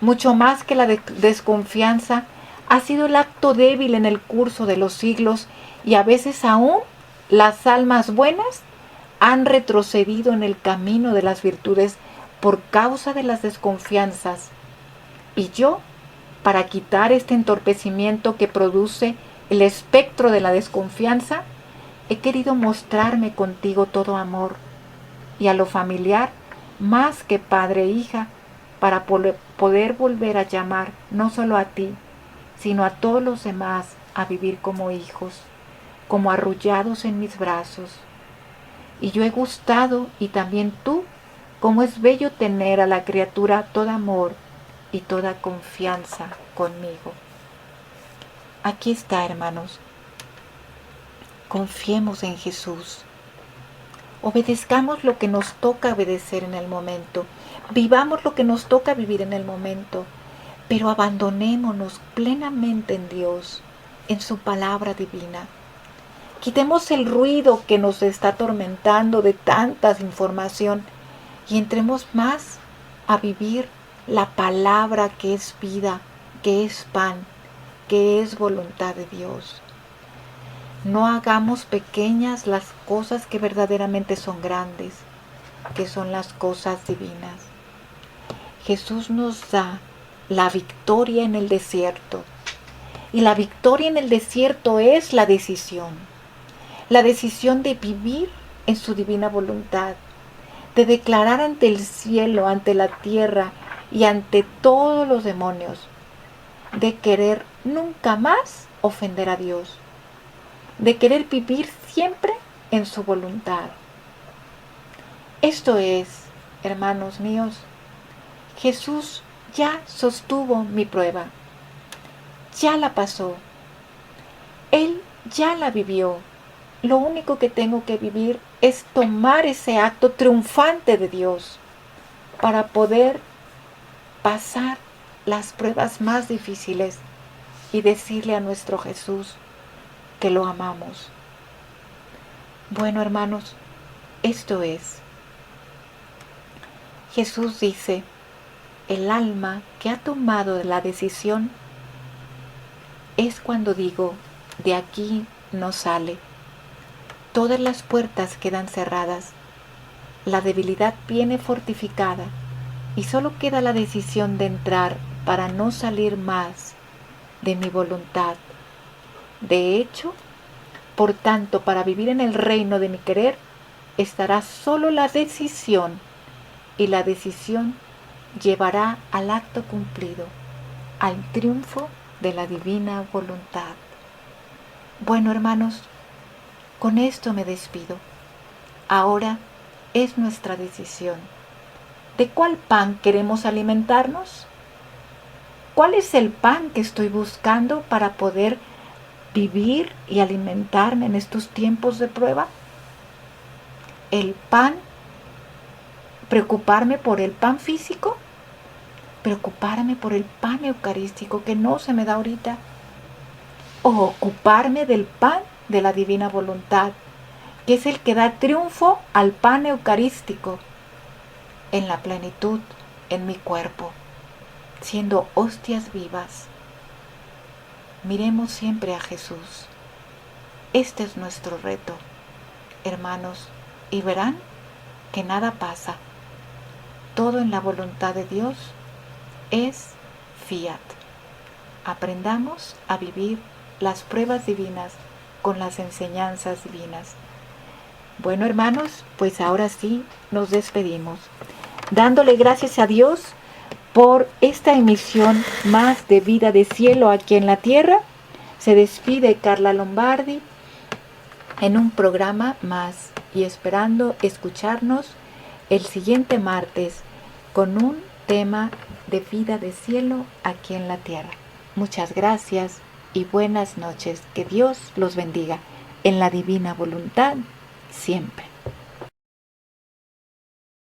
Mucho más que la desconfianza, ha sido el acto débil en el curso de los siglos, y a veces aún las almas buenas han retrocedido en el camino de las virtudes por causa de las desconfianzas. Y yo, para quitar este entorpecimiento que produce el espectro de la desconfianza, he querido mostrarme contigo todo amor, y a lo familiar más que padre e hija, para poder volver a llamar no solo a ti, sino a todos los demás a vivir como hijos, como arrullados en mis brazos. Y yo he gustado, y también tú, cómo es bello tener a la criatura todo amor y toda confianza conmigo. Aquí está, hermanos. Confiemos en Jesús. Obedezcamos lo que nos toca obedecer en el momento. Vivamos lo que nos toca vivir en el momento. Pero abandonémonos plenamente en Dios, en su palabra divina. Quitemos el ruido que nos está atormentando de tanta información y entremos más a vivir la palabra que es vida, que es pan, que es voluntad de Dios. No hagamos pequeñas las cosas que verdaderamente son grandes, que son las cosas divinas. Jesús nos da la victoria en el desierto. Y la victoria en el desierto es la decisión de vivir en su divina voluntad, de declarar ante el cielo, ante la tierra y ante todos los demonios, de querer nunca más ofender a Dios, de querer vivir siempre en su voluntad. Esto es, hermanos míos, Jesús ya sostuvo mi prueba, ya la pasó, Él ya la vivió. Lo único que tengo que vivir es tomar ese acto triunfante de Dios para poder pasar las pruebas más difíciles y decirle a nuestro Jesús que lo amamos. Bueno, hermanos, esto es. Jesús dice, el alma que ha tomado la decisión es cuando digo, de aquí no sale. Todas las puertas quedan cerradas, la debilidad viene fortificada y solo queda la decisión de entrar para no salir más de mi voluntad, De hecho, por tanto, para vivir en el reino de mi querer, estará solo la decisión, y la decisión llevará al acto cumplido, al triunfo de la divina voluntad. Bueno, hermanos, con esto me despido. Ahora es nuestra decisión. ¿De cuál pan queremos alimentarnos? ¿Cuál es el pan que estoy buscando para poder vivir y alimentarme en estos tiempos de prueba? ¿El pan? ¿Preocuparme por el pan físico? ¿Preocuparme por el pan eucarístico que no se me da ahorita? ¿O ocuparme del pan de la divina voluntad, que es el que da triunfo al pan eucarístico en la plenitud, en mi cuerpo, siendo hostias vivas? Miremos siempre a Jesús. Este es nuestro reto, hermanos, y verán que nada pasa. Todo en la voluntad de Dios es fiat. Aprendamos a vivir las pruebas divinas con las enseñanzas divinas. Bueno, hermanos, pues ahora sí nos despedimos, dándole gracias a Dios por esta emisión más de Vida de Cielo aquí en la tierra. Se despide Carla Lombardi en un programa más y esperando escucharnos el siguiente martes con un tema de Vida de Cielo aquí en la tierra. Muchas gracias y buenas noches. Que Dios los bendiga en la divina voluntad siempre.